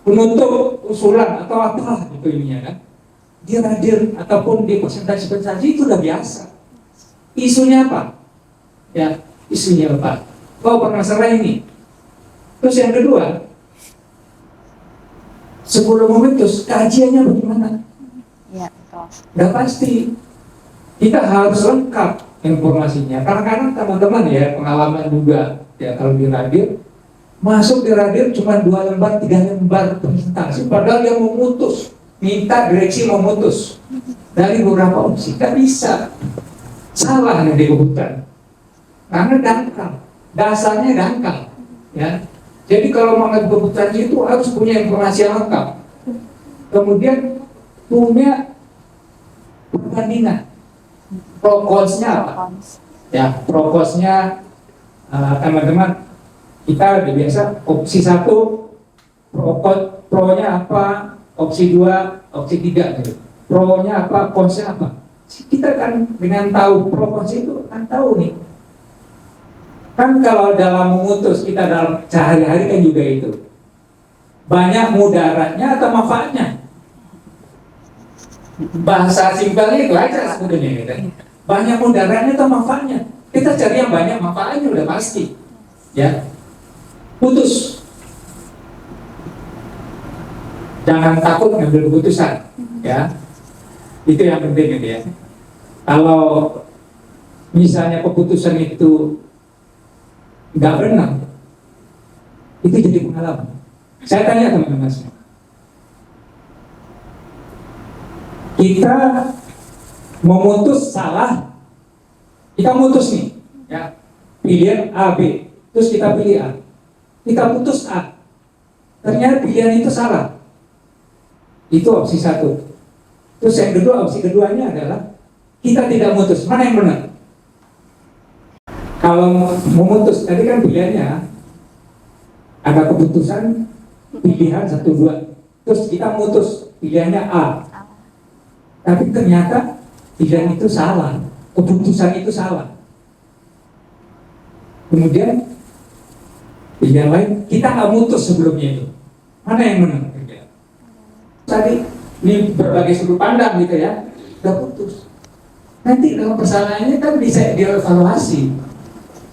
Penutup usulan atau apa gitu ininya kan? Dia hadir ataupun di presentasi itu udah biasa. Isunya apa? Ya, isunya apa? Oh, permasalahan ini. Terus yang kedua, sebelum memutus, kajiannya bagaimana? Iya, betul. Udah pasti. Kita harus lengkap informasinya. Kadang-kadang teman-teman ya, pengalaman juga. Ya, kalau di radio, masuk di radio cuma 2 lembar, 3 lembar presentasi. Padahal dia memutus. Minta direksi memutus. Dari beberapa opsi. Tidak bisa. Salah yang dikebutan. Karena dangkal. Dasarnya dangkal. Ya. Jadi kalau mau keputusan itu harus punya informasi yang lengkap. Kemudian punya perbandingan. Pro-cons-nya apa? Ya, pro-cons-nya teman-teman kita udah biasa opsi 1 pro-nya apa, opsi 2, opsi 3 gitu. Pro-nya apa, cons-nya apa. Kita kan dengan tahu pro-cons itu kan tahu nih. Kan kalau dalam memutus kita dalam sehari-hari kan juga itu banyak mudaratnya atau manfaatnya. Bahasa simpelnya itu aja sebetulnya gitu. Banyak mudaratnya atau manfaatnya. Kita cari yang banyak manfaatnya udah pasti. Ya. Putus. Jangan takut ngambil keputusan, ya. Itu yang penting gitu ya. Kalau misalnya keputusan itu nggak benar, itu jadi pengalaman. Saya tanya teman-teman semua, kita memutus salah, kita mutus nih, ya, pilihan A, B, terus kita pilih A, kita putus A, ternyata pilihan itu salah, itu opsi 1. Terus yang kedua, opsi keduanya adalah kita tidak mutus, mana yang benar? Kalau memutus, tadi kan pilihannya ada keputusan pilihan 1, 2, terus kita mutus pilihannya A, tapi ternyata pilihan itu salah, keputusan itu salah. Kemudian pilihan lain kita nggak mutus sebelumnya itu, mana yang benar? Tadi ini berbagai sudut pandang gitu ya, udah putus. Nanti dalam persalahannya kan bisa dievaluasi.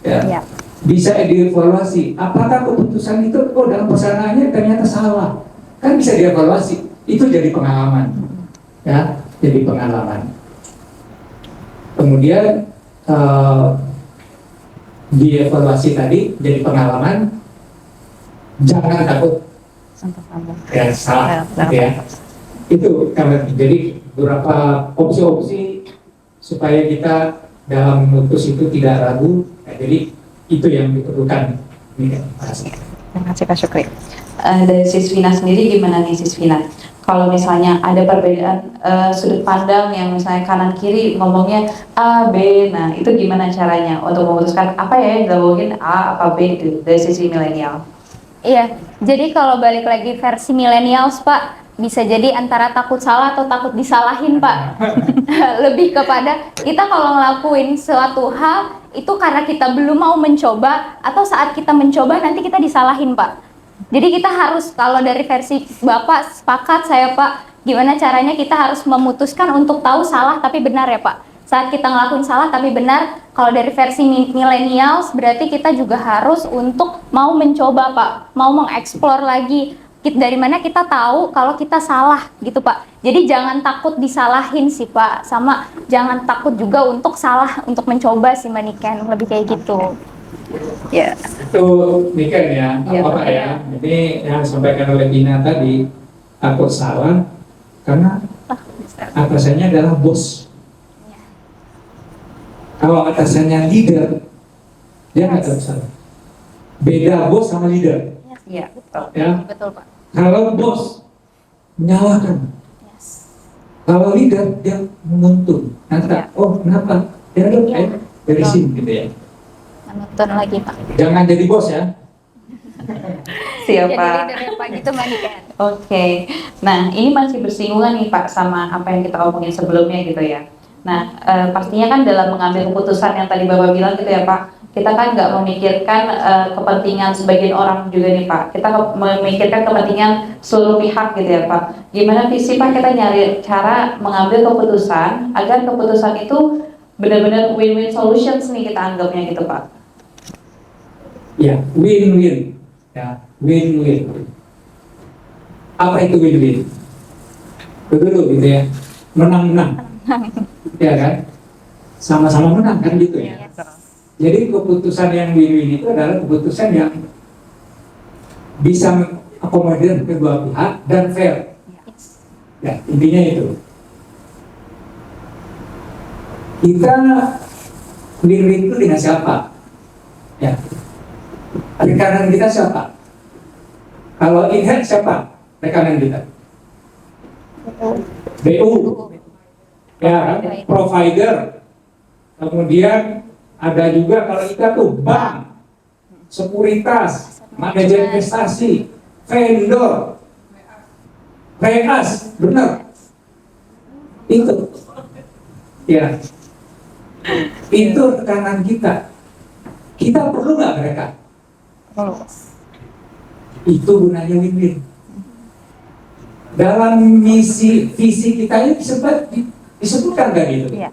Ya. Bisa dievaluasi apakah keputusan itu dalam persalahannya ternyata salah, kan bisa dievaluasi. Itu jadi pengalaman, ya, jadi pengalaman. Kemudian dievaluasi tadi jadi pengalaman. Jangan takut ya salah, gitu ya. Itu karena jadi beberapa opsi-opsi supaya kita dalam memutus itu tidak ragu. Nah, jadi itu yang diperlukan. Terima kasih Kak Syukri. Dari Sisvina sendiri gimana nih Sisvina? Kalau misalnya ada perbedaan sudut pandang yang misalnya kanan kiri ngomongnya A, B, nah itu gimana caranya untuk memutuskan apa ya yang dilakuin A apa B gitu dari sisi milenial? Iya, jadi kalau balik lagi versi millennials Pak, bisa jadi antara takut salah atau takut disalahin Pak. Lebih kepada kita kalau ngelakuin suatu hal itu karena kita belum mau mencoba atau saat kita mencoba nanti kita disalahin Pak. Jadi kita harus, kalau dari versi Bapak sepakat saya Pak, gimana caranya kita harus memutuskan untuk tahu salah tapi benar ya Pak. Saat kita ngelakuin salah tapi benar, kalau dari versi millennials berarti kita juga harus untuk mau mencoba Pak, mau mengeksplor lagi dari mana kita tahu kalau kita salah gitu Pak. Jadi jangan takut disalahin sih Pak, sama jangan takut juga untuk salah, untuk mencoba sih Mbak Niken, lebih kayak gitu. Ya. Itu Niken ya, Iya, apa ya? Ini yang disampaikan oleh Bina tadi, takut salah karena atasannya adalah bos. Kalau atasannya leader, dia nggak tahu salah. Beda bos sama leader. Iya, betul. Ya. Betul Pak. Kalau bos menyalahkan, Yes. kalau leader dia menuntun. Nanti, Ya. oh kenapa? Dia ayo dari sini gitu ya. Nonton lagi Pak. Jangan jadi bos ya. Siap Jadi Pak. leadernya Pak gitu Mbak Niken. Oke, nah ini masih bersinggungan nih Pak sama apa yang kita omongin sebelumnya gitu ya. Nah, pastinya kan dalam mengambil keputusan yang tadi Bapak bilang gitu ya Pak, kita kan nggak memikirkan kepentingan sebagian orang juga nih Pak. Kita memikirkan kepentingan seluruh pihak gitu ya Pak. Gimana visi Pak kita nyari cara mengambil keputusan agar keputusan itu benar-benar win-win solutions nih kita anggapnya gitu Pak. Ya, win-win. Ya, win-win. Apa itu win-win? Itu dulu gitu ya. Menang-menang. Ya kan? Sama-sama menang kan gitu ya. Jadi keputusan yang win-win itu adalah keputusan yang bisa mengakomodir kedua pihak dan fair. Ya, intinya itu. Kita win-win itu dengan siapa? Ya. Rekanan kita siapa? Kalau in-hand siapa? Rekanan kita. BU. Ya, provider. Kemudian ada juga kalau kita tuh bank, sekuritas, manajer investasi, vendor, VAS, benar. Itu. Ya. Itu tekanan kita. Kita perlu nggak mereka? Itu gunanya win-win. Dalam visi kita ini disebutkan kan gitu. Iya.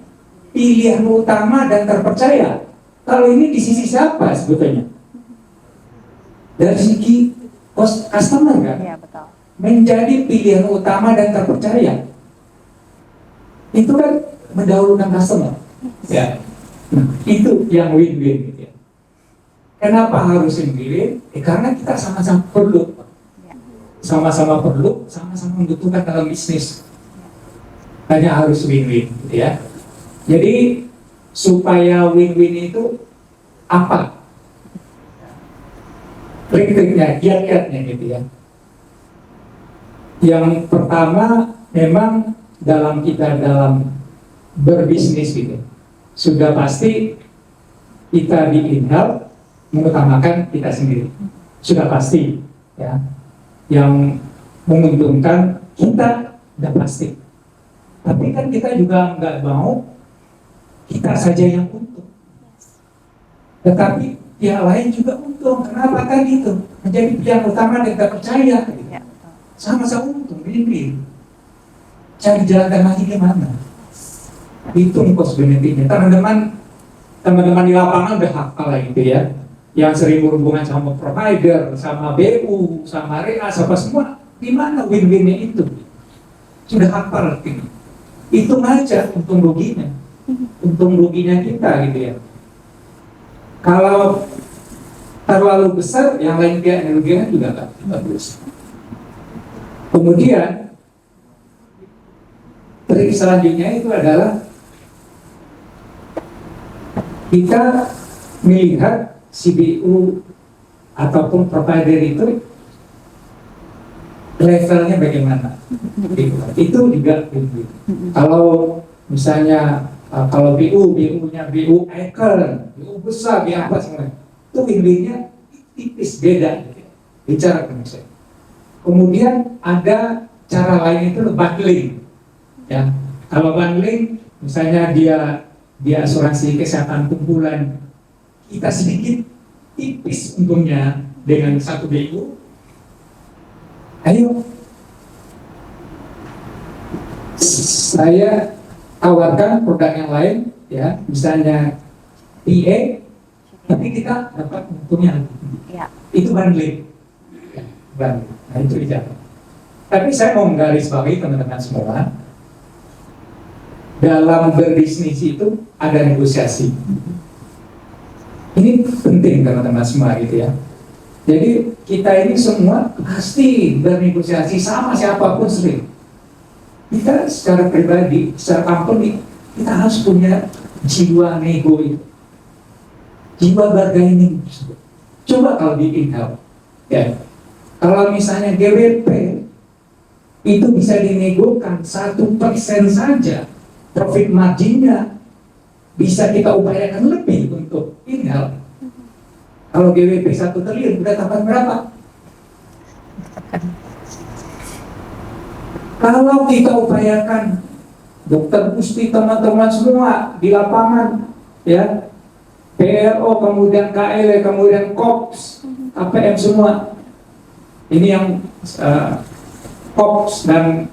Pilihan utama dan terpercaya. Kalau ini di sisi siapa sebetulnya? Dari segi customer kan? Iya, betul. Menjadi pilihan utama dan terpercaya. Itu kan mendahulukan customer. Ya. Nah, itu yang win-win gitu ya. Kenapa harus win-win? Karena kita sama-sama perlu. Sama-sama perlu, sama-sama membutuhkan dalam bisnis. Hanya harus win-win gitu ya. Jadi supaya win-win itu apa? Trik-triknya, kiat-kiatnya gitu ya. Yang pertama memang dalam berbisnis gitu. Sudah pasti kita di in-house mengutamakan kita sendiri. Sudah pasti ya. Yang menguntungkan kita udah pasti. Tapi kan kita juga nggak mau kita saja yang untung. Tetapi pihak lain juga untung. Kenapa kan itu? Menjadi pihak utama dan kita percaya. Gitu. Sama-sama untung, win-win. Cari jalan tengahnya gimana? Hitung cost benefitnya. Teman-teman di lapangan udah hafal lah gitu ya. Yang sering berhubungan sama provider, sama BU, sama REA, sama semua, gimana win-winnya itu? Sudah hafal ini. Hitung aja untung ruginya kita gitu ya. Kalau terlalu besar, yang lain pihak ruginya juga nggak bagus. Kemudian trik selanjutnya itu adalah kita melihat si BU ataupun provider itu levelnya bagaimana. Itu juga win-win. Kalau misalnya kalau BU-nya BU icon, BU besar, BU apa semuanya, itu win-winnya tipis beda. Bicara Indonesia. Kemudian ada cara lain itu bundling. Ya, kalau bundling, misalnya dia asuransi kesehatan kumpulan, kita sedikit tipis untungnya dengan satu BU. Ayo, saya tawarkan produk yang lain, ya, misalnya PA, tapi kita dapat untungnya. Ya. Itu bundling. Ya, bundling. Nah, itu bicara. Tapi saya mau menggarisbawahi teman-teman semua, dalam berbisnis itu ada negosiasi. Ini penting teman-teman semua gitu ya. Jadi kita ini semua pasti bernegosiasi sama siapapun sering. Kita secara pribadi, secara company, kita harus punya jiwa nego itu. Jiwa bargaining. Coba kalau di in-house, ya. Kalau misalnya GWP itu bisa dinegokan 1% saja, profit marginnya bisa kita upayakan lebih untuk in-house. Kalau GWP 1 triliun, udah tambah berapa? Kalau kita upayakan, dokter Gusti, teman-teman semua di lapangan, ya, PLO, kemudian KL, kemudian KOPS, APM semua, ini yang KOPS dan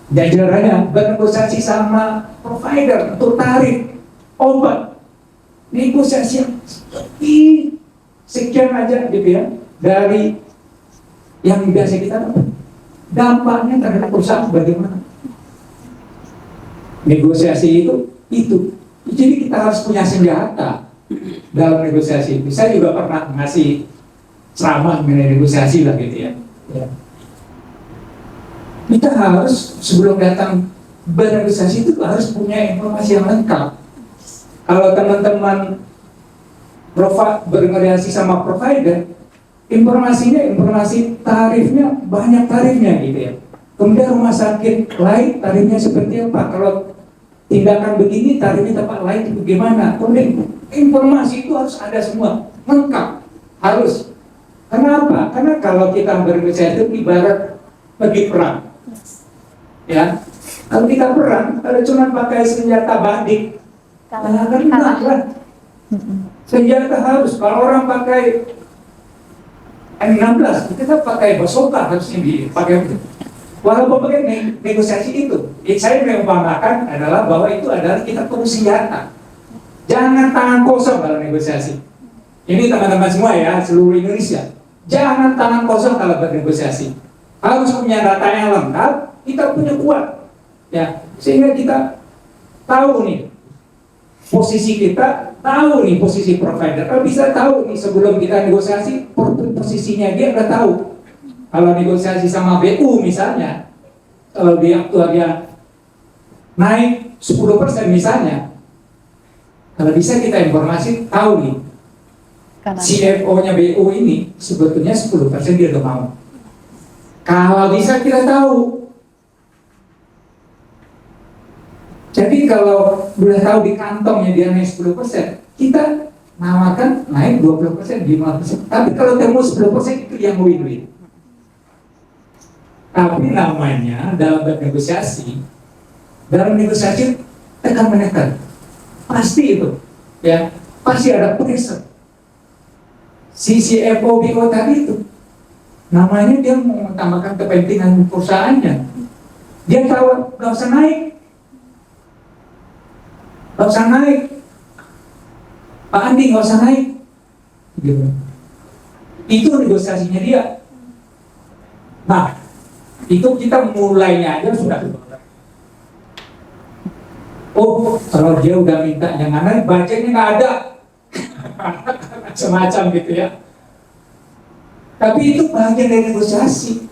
jajarannya bernegosiasi sama provider untuk tarif obat, negosiasi yang sekian aja gitu ya, dari yang biasa kita dapat. Dampaknya terhadap perusahaan bagaimana? Negosiasi itu. Jadi kita harus punya senjata dalam negosiasi itu. Saya juga pernah ngasih ceramah mengenai negosiasi lah gitu ya. Kita harus sebelum datang bernegosiasi itu harus punya informasi yang lengkap. Kalau teman-teman bernegosiasi sama provider, informasi tarifnya, banyak tarifnya gitu ya. Kemudian rumah sakit lain tarifnya seperti apa, kalau tindakan begini tarifnya tempat lain itu bagaimana. Kemudian informasi itu harus ada semua, lengkap, harus. Kenapa? Karena kalau kita bernegosiasi itu ibarat pergi perang, ya. Kalau kita perang, kalau cuma pakai senjata badik, kalah. Senjata harus, kalau orang pakai M16, kita pakai bazooka harusnya dipakai itu. Walaupun pakai negosiasi itu, saya mengumpamakan adalah bahwa itu adalah kita perlu senjata. Jangan tangan kosong dalam negosiasi. Ini teman-teman semua ya, seluruh Indonesia. Jangan tangan kosong kalau bernegosiasi. Harus punya data yang lengkap, kita punya kuat. Ya, sehingga kita tahu nih posisi kita, tahu nih posisi provider. Kalau bisa tahu nih sebelum kita negosiasi, posisinya dia udah tahu. Kalau negosiasi sama BU misalnya, kalau dia aktualnya naik 10% misalnya, kalau bisa kita informasi tahu nih, CFO-nya BU ini sebetulnya 10% dia udah mau. Kalau bisa kita tahu. Jadi kalau udah tahu di kantongnya dia naik 10%, kita nawarkan naik 20%, 5%. Tapi kalau temu 10% itu yang win-win. Tapi namanya dalam bernegosiasi, tekan menekan. Pasti itu, ya, pasti ada pressure. Si CFO BO tadi itu, namanya dia mau menambahkan kepentingan perusahaannya. Dia tahu nggak usah naik. Nggak usah naik, Pak Andi nggak usah naik, gitu. Itu negosiasinya dia. Nah, itu kita mulainya aja sudah. Oh, kalau dia udah minta jangan naik, budgetnya nggak ada, semacam gitu ya. Tapi itu bagian dari negosiasi.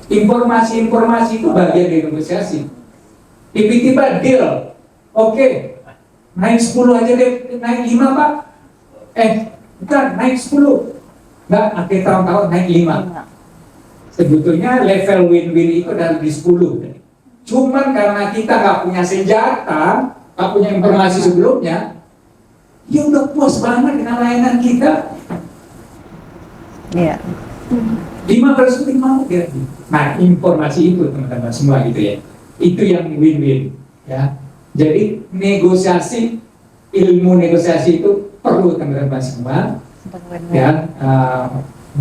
Informasi itu bagian dari negosiasi. Tiba-tiba deal, oke. Naik 10 aja deh, naik 5 Pak. Bukan, naik 10. Enggak, akhir tahun naik 5. Sebetulnya level win-win itu dari 10. Cuman karena kita nggak punya senjata, nggak punya informasi sebelumnya, ya udah puas banget dengan layanan kita. Iya. 5% mau ya. Nah, informasi itu teman-teman semua gitu ya. Itu yang win-win ya. Jadi negosiasi, ilmu negosiasi itu perlu teman-teman semua ya,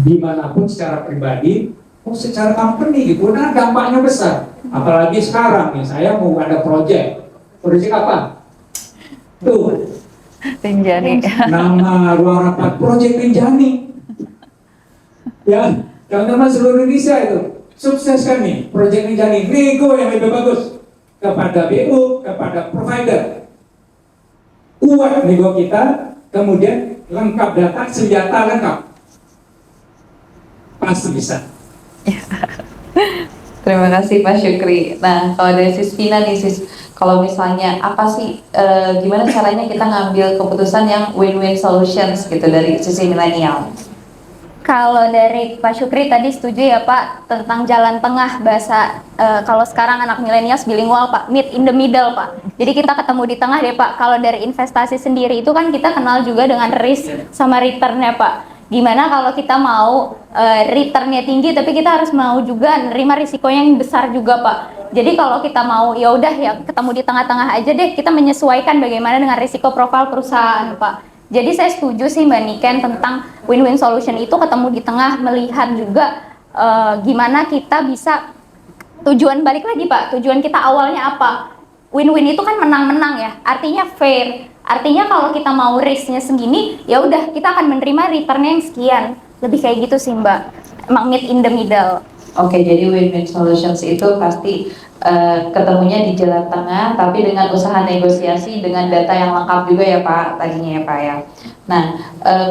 dimanapun secara pribadi, secara company gitu, nah dampaknya besar. Apalagi sekarang nih, saya mau ada proyek apa? Tuh, Rinjani. nama ruang rapat proyek Rinjani. Ya, teman-teman seluruh Indonesia itu sukses kan nih proyek Rinjani, nego yang lebih bagus kepada BU, kepada provider. Kuat nego kita, kemudian lengkap data, senjata lengkap. Pasti bisa. Terima kasih Pak Syukri. Nah, kalau dari Sis Vina nih Sis, kalau misalnya apa sih, gimana caranya kita ngambil keputusan yang win-win solutions gitu dari sisi milenial? Kalau dari Pak Syukri tadi setuju ya Pak tentang jalan tengah bahasa kalau sekarang anak milenials bilingual Pak, meet in the middle Pak. Jadi kita ketemu di tengah deh Pak. Kalau dari investasi sendiri itu kan kita kenal juga dengan risk sama return-nya Pak. Gimana kalau kita mau returnnya tinggi, tapi kita harus mau juga nerima risikonya yang besar juga, Pak. Jadi kalau kita mau ya udah ya ketemu di tengah-tengah aja deh, kita menyesuaikan bagaimana dengan risiko profil perusahaan, Pak. Jadi saya setuju sih Mbak Niken tentang win-win solution itu ketemu di tengah, melihat juga gimana kita bisa tujuan balik lagi Pak, tujuan kita awalnya apa? Win-win itu kan menang-menang ya, artinya fair. Artinya kalau kita mau risk-nya segini, ya udah kita akan menerima return-nya yang sekian. Lebih kayak gitu sih Mbak. Emang meet in the middle. Oke, jadi win-win solutions itu pasti ketemunya di jalan tengah, tapi dengan usaha negosiasi dengan data yang lengkap juga ya Pak, tadinya ya Pak ya. Nah,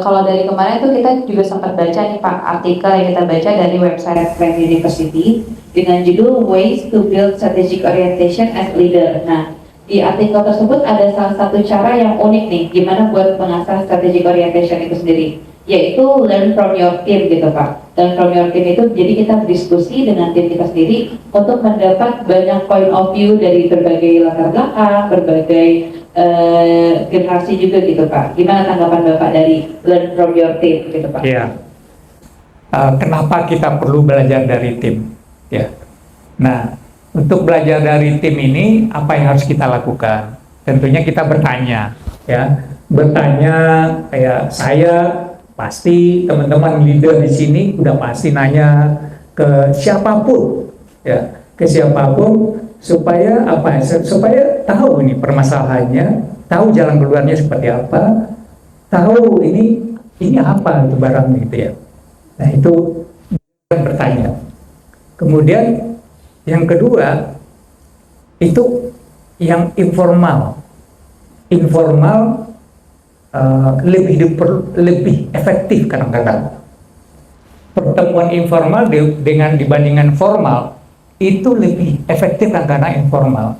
kalau dari kemarin itu kita juga sempat baca nih Pak, artikel yang kita baca dari website Prague University dengan judul Ways to Build Strategic Orientation as Leader. Nah, di artikel tersebut ada salah satu cara yang unik nih, gimana buat mengasah strategic orientation itu sendiri, yaitu learn from your team gitu Pak. Learn from your team itu jadi kita berdiskusi dengan tim kita sendiri untuk mendapat banyak point of view dari berbagai latar belakang, berbagai generasi juga gitu Pak. Gimana tanggapan Bapak dari learn from your team gitu Pak? Ya, kenapa kita perlu belajar dari tim? Ya, nah untuk belajar dari tim ini apa yang harus kita lakukan? Tentunya kita bertanya, ya, bertanya kayak saya pasti teman-teman leader di sini udah pasti nanya ke siapapun, ya, ke siapapun supaya apa? Supaya tahu ini permasalahannya, tahu jalan keluarnya seperti apa, tahu ini apa itu barangnya gitu ya. Nah itu bertanya. Kemudian yang kedua itu yang informal, lebih efektif kadang-kadang. Pertemuan informal dengan dibandingkan formal itu lebih efektif kadang-kadang informal.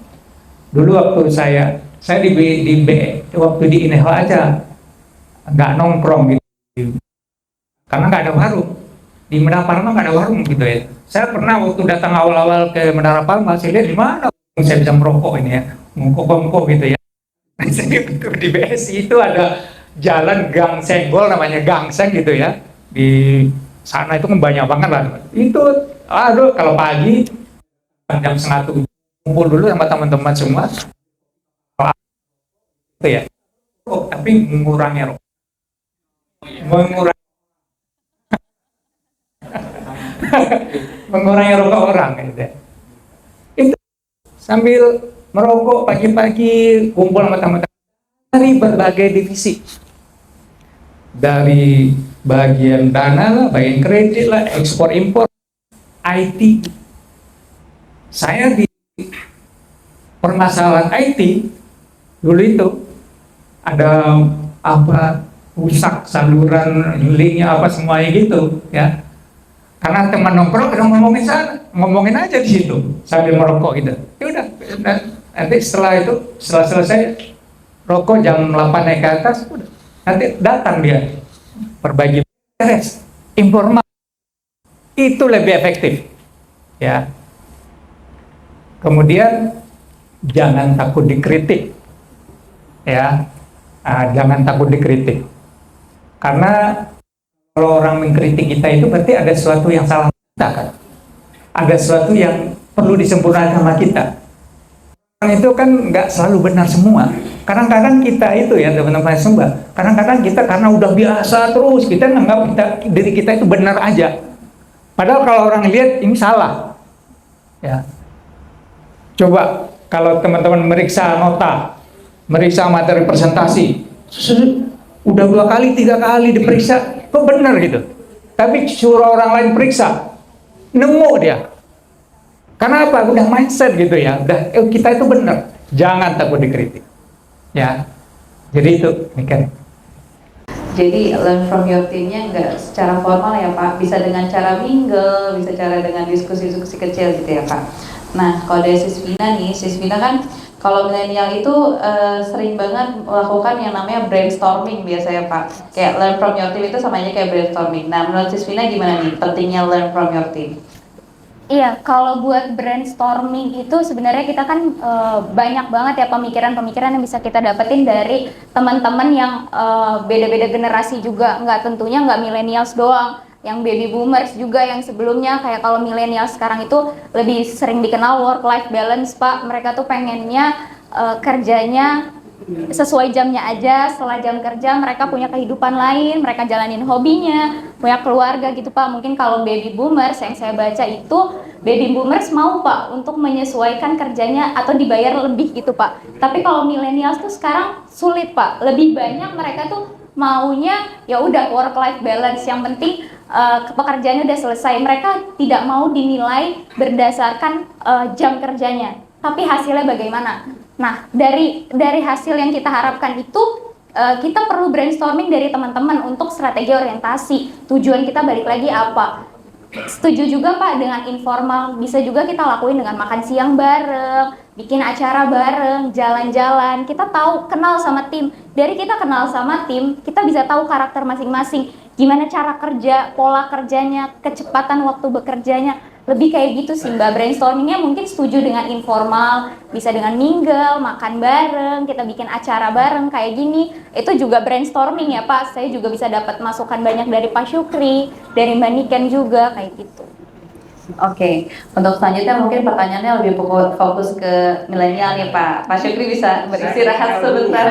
Dulu waktu saya waktu di Inehal aja nggak nongkrong gitu, karena nggak ada warung di Menara Palma, nggak ada warung gitu ya. Saya pernah waktu datang awal-awal ke Menara Palma, saya lihat di mana saya bisa merokok ini ya, ngokok gitu ya. Saya di BSI itu ada jalan Gang Senggol, namanya Gang Seng gitu ya. Di sana itu kan banyak banget lah. Itu, aduh, kalau pagi jam 1:30 kumpul dulu sama teman-teman semua. Itu ya. Tapi mengurangi rokok. Mengurangi rokok orang gitu ya. Itu sambil merokok pagi-pagi, kumpul sama teman-teman dari berbagai divisi, dari bagian dana lah, bagian kredit lah, ekspor impor, IT. Saya di permasalahan IT dulu itu ada apa, rusak saluran linknya apa semuanya gitu ya. Karena teman nongkrong udah ngomongin sana, ngomongin aja di situ sambil merokok gitu. Ya udah, nanti setelah selesai rokok jam 8 naik ke atas, udah nanti datang dia perbagi beres, informal. Itu lebih efektif, ya. Kemudian jangan takut dikritik, ya. Jangan takut dikritik, karena kalau orang mengkritik kita itu berarti ada sesuatu yang salah kita kan, ada sesuatu yang perlu disempurnakan sama kita. Orang itu kan nggak selalu benar semua. Kadang-kadang kita itu ya teman-teman semua, kadang-kadang kita karena udah biasa terus kita menganggap diri kita itu benar aja. Padahal kalau orang lihat ini salah. Ya. Coba kalau teman-teman meriksa nota, meriksa materi presentasi, udah 2 kali 3 kali diperiksa, kok benar gitu. Tapi suruh orang lain periksa, nemu dia. Karena apa? Udah mindset gitu ya. Udah kita itu benar. Jangan takut dikritik. Ya. Jadi itu, Niken. Jadi learn from your team-nya nggak secara formal ya Pak, bisa dengan cara mingle, bisa cara dengan diskusi-diskusi kecil gitu ya Pak. Nah, kalau dari Sisvina nih, Sisvina kan kalau milenial itu sering banget melakukan yang namanya brainstorming biasanya Pak. Kayak learn from your team itu sama aja kayak brainstorming. Nah, menurut Sisvina gimana nih pentingnya learn from your team? Iya, kalau buat brainstorming itu sebenarnya kita kan banyak banget ya pemikiran-pemikiran yang bisa kita dapetin dari teman-teman yang beda-beda generasi juga, nggak tentunya nggak millennials doang, yang baby boomers juga yang sebelumnya kayak kalau millennials sekarang itu lebih sering dikenal work life balance Pak, mereka tuh pengennya kerjanya sesuai jamnya aja, setelah jam kerja mereka punya kehidupan lain, mereka jalanin hobinya, punya keluarga gitu Pak. Mungkin kalau baby boomers yang saya baca itu, baby boomers mau Pak untuk menyesuaikan kerjanya atau dibayar lebih gitu Pak. Tapi kalau millennials tuh sekarang sulit Pak, lebih banyak mereka tuh maunya ya udah work life balance, yang penting pekerjaannya udah selesai. Mereka tidak mau dinilai berdasarkan jam kerjanya, tapi hasilnya bagaimana. Nah, dari hasil yang kita harapkan itu kita perlu brainstorming dari teman-teman untuk strategi orientasi. Tujuan kita balik lagi apa? Setuju juga Pak dengan informal, bisa juga kita lakuin dengan makan siang bareng, bikin acara bareng, jalan-jalan. Kita tahu kenal sama tim. Dari kita kenal sama tim, kita bisa tahu karakter masing-masing. Gimana cara kerja, pola kerjanya, kecepatan waktu bekerjanya. Lebih kayak gitu sih Mbak, brainstormingnya mungkin setuju dengan informal, bisa dengan mingle, makan bareng, kita bikin acara bareng kayak gini. Itu juga brainstorming ya Pak, saya juga bisa dapat masukan banyak dari Pak Syukri, dari Mbak Niken juga, kayak gitu. Oke, untuk selanjutnya mungkin pertanyaannya lebih fokus ke milenial nih Pak. Pak Syukri bisa beristirahat sebentar.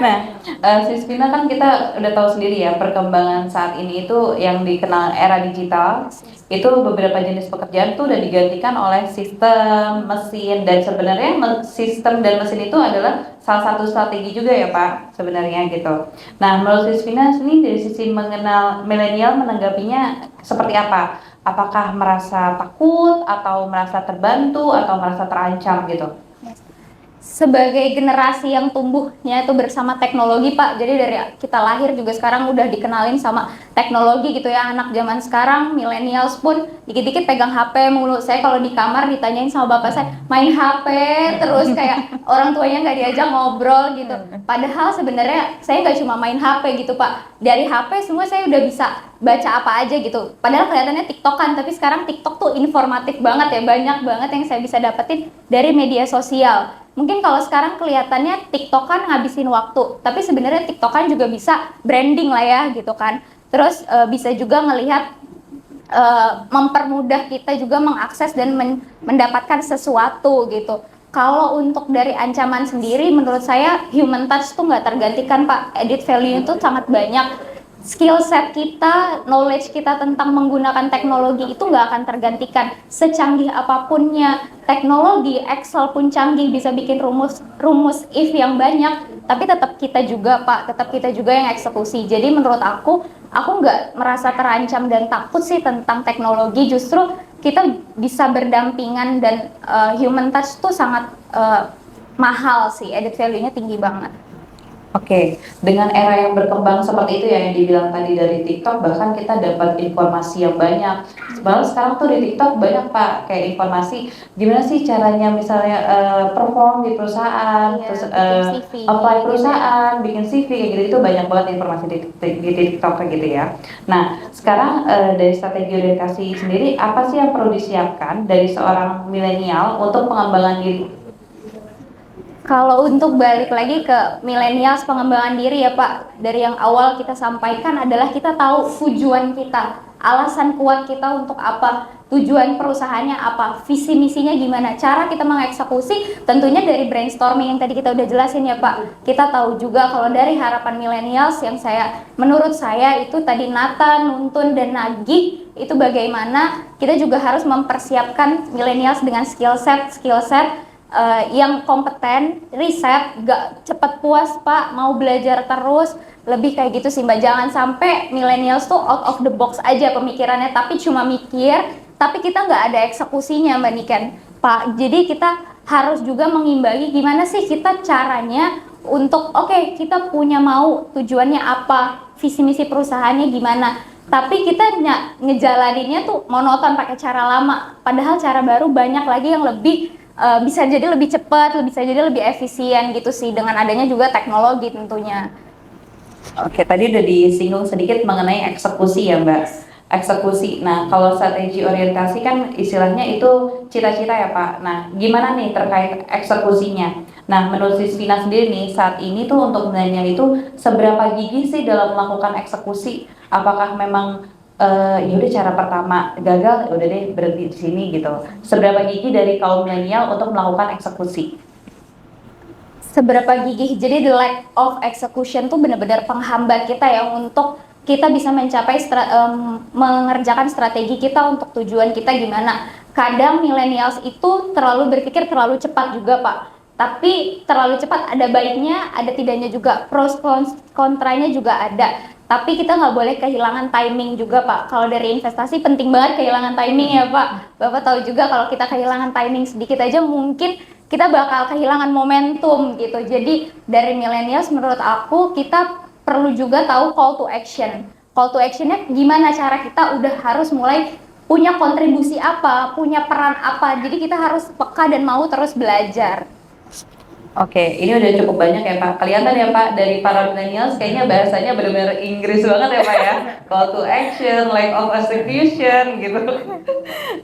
Nah, Sispina kan kita udah tahu sendiri ya perkembangan saat ini itu yang dikenal era digital, itu beberapa jenis pekerjaan tuh udah digantikan oleh sistem, mesin, dan sebenarnya sistem dan mesin itu adalah salah satu strategi juga ya Pak sebenarnya gitu. Nah, menurut Sispina ini dari sisi mengenal milenial menanggapinya seperti apa? Apakah merasa takut atau merasa terbantu atau merasa terancam gitu? Sebagai generasi yang tumbuhnya itu bersama teknologi Pak, jadi dari kita lahir juga sekarang udah dikenalin sama teknologi gitu ya. Anak zaman sekarang, millennials pun dikit-dikit pegang HP mulu. Saya kalau di kamar ditanyain sama bapak saya, main HP terus, kayak orang tuanya nggak diajak ngobrol gitu. Padahal sebenarnya saya nggak cuma main HP gitu Pak, dari HP semua saya udah bisa baca apa aja gitu. Padahal kelihatannya TikTokan, tapi sekarang TikTok tuh informatif banget ya, banyak banget yang saya bisa dapetin dari media sosial. Mungkin kalau sekarang kelihatannya TikTokan ngabisin waktu, tapi sebenarnya TikTokan juga bisa branding lah ya gitu kan. Terus bisa juga ngelihat mempermudah kita juga mengakses dan mendapatkan sesuatu gitu. Kalau untuk dari ancaman sendiri, menurut saya human touch tuh nggak tergantikan Pak. Edit value itu sangat banyak. Skill set kita, knowledge kita tentang menggunakan teknologi itu nggak akan tergantikan. Secanggih apapunnya teknologi, Excel pun canggih, bisa bikin rumus if yang banyak, tapi tetap kita juga Pak, tetap kita juga yang eksekusi. Jadi menurut aku nggak merasa terancam dan takut sih tentang teknologi, justru kita bisa berdampingan dan human touch tuh sangat mahal sih, added value-nya tinggi banget. Oke, dengan era yang berkembang seperti itu ya yang dibilang tadi dari TikTok, bahkan kita dapat informasi yang banyak. Sebenarnya sekarang tuh di TikTok banyak Pak kayak informasi gimana sih caranya misalnya perform di perusahaan, Iya, terus bikin CV, apply gitu. perusahaan, bikin CV kayak gitu, itu banyak banget informasi di TikTok kayak gitu ya. Nah, sekarang dari strategi orientasi sendiri apa sih yang perlu disiapkan dari seorang milenial untuk pengembangan diri? Kalau untuk balik lagi ke millennials pengembangan diri ya Pak, dari yang awal kita sampaikan adalah kita tahu tujuan kita, alasan kuat kita untuk apa, tujuan perusahaannya apa, visi misinya gimana, cara kita mengeksekusi tentunya dari brainstorming yang tadi kita udah jelasin ya Pak. Kita tahu juga kalau dari harapan millennials yang menurut saya itu tadi Nathan, Nuntun, dan Nagih, itu bagaimana kita juga harus mempersiapkan millennials dengan skill set yang kompeten, riset, gak cepet puas Pak, mau belajar terus, lebih kayak gitu sih Mbak. Jangan sampai millennials tuh out of the box aja pemikirannya, tapi cuma mikir, tapi kita nggak ada eksekusinya Mbak Niken Pak. Jadi kita harus juga mengimbangi gimana sih kita caranya untuk oke, kita punya mau tujuannya apa, visi misi perusahaannya gimana, tapi kita ngejalaninnya tuh monoton pakai cara lama, padahal cara baru banyak lagi yang lebih bisa jadi lebih cepat, bisa jadi lebih efisien gitu sih, dengan adanya juga teknologi tentunya. Oke, tadi udah disinggung sedikit mengenai eksekusi ya Mbak. eksekusi. Nah, kalau strategi orientasi kan istilahnya itu cita-cita ya Pak. Nah, gimana nih terkait eksekusinya? Nah, menurut Sisvina sendiri nih, saat ini tuh untuk milenial itu seberapa gigih sih dalam melakukan eksekusi? Apakah memang yaudah cara pertama gagal, udah deh berhenti di sini gitu. Seberapa gigih dari kaum milenial untuk melakukan eksekusi? Seberapa gigih, jadi the lack of execution tuh benar-benar penghambat kita ya untuk kita bisa mencapai mengerjakan strategi kita untuk tujuan kita gimana. Kadang millennials itu terlalu berpikir terlalu cepat juga Pak, tapi terlalu cepat ada baiknya, ada tidaknya juga, pros kontranya juga ada. Tapi kita nggak boleh kehilangan timing juga Pak. Kalau dari investasi penting banget kehilangan timing ya Pak. Bapak tahu juga kalau kita kehilangan timing sedikit aja mungkin kita bakal kehilangan momentum gitu. Jadi dari millennials menurut aku kita perlu juga tahu call to action. Call to actionnya gimana cara kita udah harus mulai punya kontribusi apa, punya peran apa. Jadi kita harus peka dan mau terus belajar. Oke, ini udah cukup banyak ya Pak. Kelihatan ya Pak dari para millennials kayaknya bahasanya benar-benar Inggris banget ya Pak ya. Call to action, lack of execution gitu.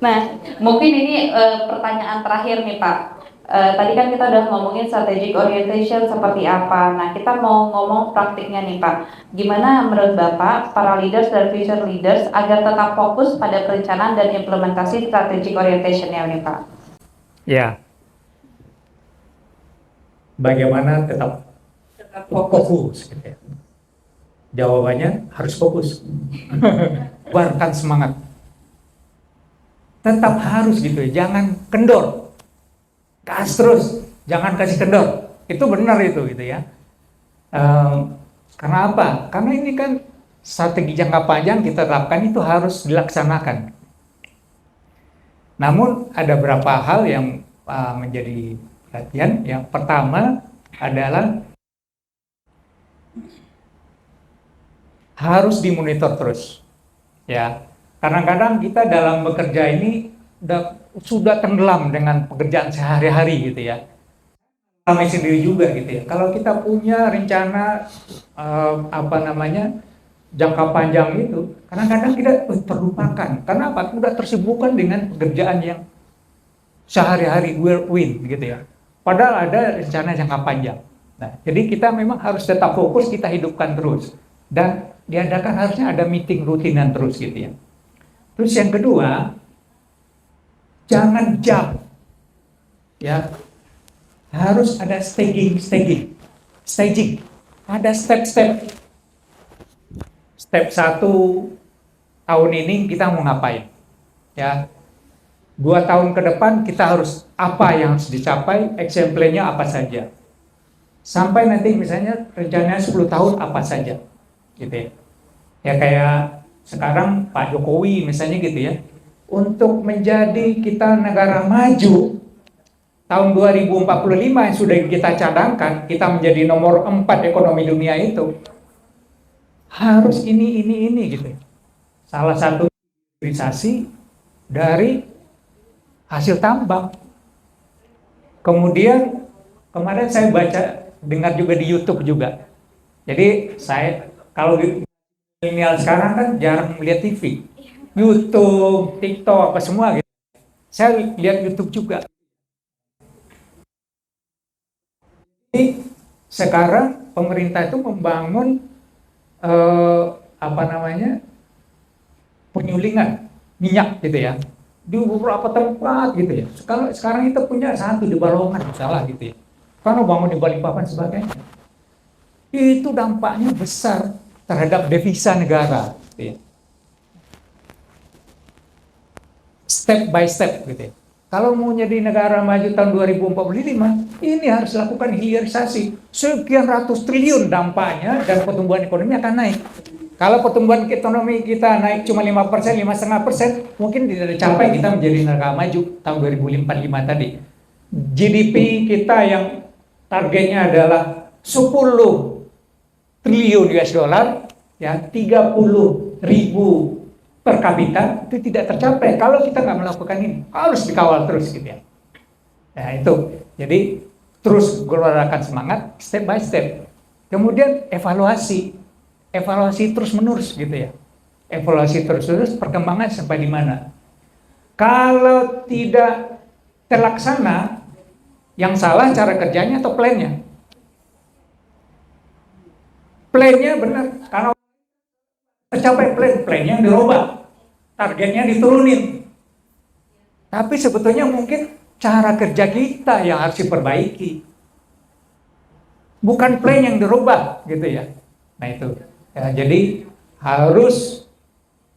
Nah, mungkin ini pertanyaan terakhir nih Pak. Tadi kan kita udah ngomongin strategic orientation seperti apa. Nah, kita mau ngomong praktiknya nih Pak. Gimana menurut Bapak, para leaders dan future leaders agar tetap fokus pada perencanaan dan implementasi strategic orientation-nya nih Pak? Ya. Bagaimana tetap fokus gitu ya. Jawabannya harus fokus. Keluarkan semangat. Tetap harus gitu ya, jangan kendor. Gas terus, jangan kasih kendor. Itu benar itu gitu ya. Karena apa? Karena ini kan strategi jangka panjang kita terapkan itu harus dilaksanakan. Namun ada beberapa hal yang menjadi perhatian. Yang pertama adalah harus dimonitor terus. Ya, kadang-kadang kita dalam bekerja ini sudah tenggelam dengan pekerjaan sehari-hari gitu ya. Kami sendiri juga gitu ya. Kalau kita punya rencana jangka panjang itu, kadang-kadang kita terlupakan. Karena apa? Sudah tersibukkan dengan pekerjaan yang sehari-hari whirlwind gitu ya. Padahal ada rencana jangka panjang. Nah, jadi kita memang harus tetap fokus, kita hidupkan terus. Dan diadakan harusnya ada meeting rutinan terus gitu ya. Terus yang kedua, jangan jump. Ya. Harus ada staging. Ada step-step. Step 1 tahun ini kita mau ngapain? Ya. 2 tahun ke depan kita harus apa yang harus dicapai, action plan-nya apa saja. Sampai nanti misalnya rencananya 10 tahun apa saja. Gitu ya. Ya kayak sekarang Pak Jokowi misalnya gitu ya. Untuk menjadi kita negara maju tahun 2045 yang sudah kita cadangkan, kita menjadi nomor 4 ekonomi dunia itu. Harus ini gitu. Salah satu hilirisasi dari hasil tambang. Kemudian kemarin saya dengar juga di YouTube juga. Jadi saya kalau di milenial sekarang kan jarang melihat TV, YouTube, TikTok apa semua gitu. Saya lihat YouTube juga. Jadi sekarang pemerintah itu membangun penyulingan minyak gitu ya. Di beberapa tempat gitu ya. Sekarang kita punya satu di Balongan misalnya gitu ya. Karena bangun di Balikpapan sebagainya. Itu dampaknya besar terhadap devisa negara gitu ya. Step by step gitu ya. Kalau mau jadi negara maju tahun 2045, ini harus lakukan hilirisasi. Sekian ratus triliun dampaknya dan pertumbuhan ekonomi akan naik. Kalau pertumbuhan ekonomi kita naik cuma 5%, 5,5%, mungkin tidak tercapai kita menjadi negara maju tahun 2045 tadi. GDP kita yang targetnya adalah 10 triliun US dollar, ya 30.000 per kapita, itu tidak tercapai kalau kita nggak melakukan ini. Harus dikawal terus gitu ya. Nah itu, jadi terus keluarkan semangat, step by step. Kemudian evaluasi terus menerus gitu ya. evaluasi terus perkembangan sampai di mana. Kalau tidak terlaksana, yang salah cara kerjanya atau plannya? Plannya benar, karena tercapai plannya dirubah, targetnya diturunin. Tapi sebetulnya mungkin cara kerja kita yang harus diperbaiki, bukan plan yang dirubah, gitu ya. Nah itu, ya, jadi harus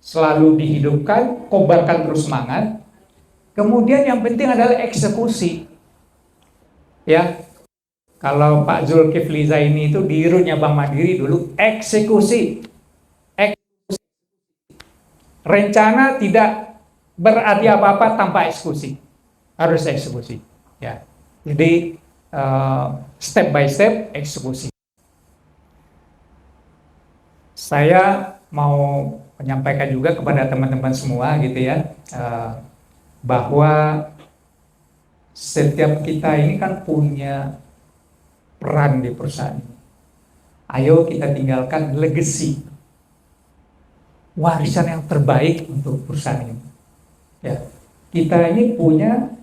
selalu dihidupkan, kobarkan terus semangat. Kemudian yang penting adalah eksekusi. Ya, kalau Pak Zulkifli Zaini itu di Runnya Bank Mandiri dulu eksekusi. Rencana tidak berarti apa-apa tanpa eksekusi. Harus eksekusi. Ya, jadi step by step eksekusi. Saya mau menyampaikan juga kepada teman-teman semua gitu ya, bahwa setiap kita ini kan punya peran di perusahaan ini. Ayo kita tinggalkan legacy, warisan yang terbaik untuk perusahaan ini. Ya, kita ini punya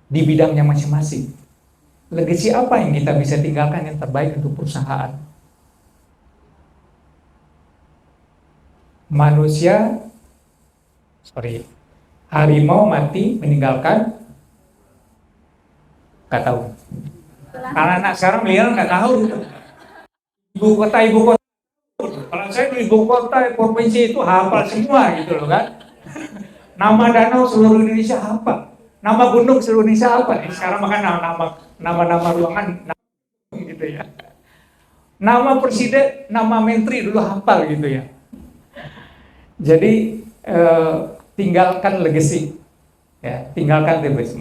di bidangnya masing-masing. Legacy apa yang kita bisa tinggalkan yang terbaik untuk perusahaan? Harimau mati meninggalkan, nggak tahu. Karena anak sekarang milenial nggak tahu. Ibu kota. Kalau saya di ibu kota provinsi itu hafal semua gitu loh kan. Nama danau seluruh Indonesia hafal. Nama gunung seluruh Indonesia hafal. Sekarang makan nama ruangan gitu ya. Nama presiden, nama menteri dulu hafal gitu ya. Jadi tinggalkan legacy, ya, tinggalkan legacy.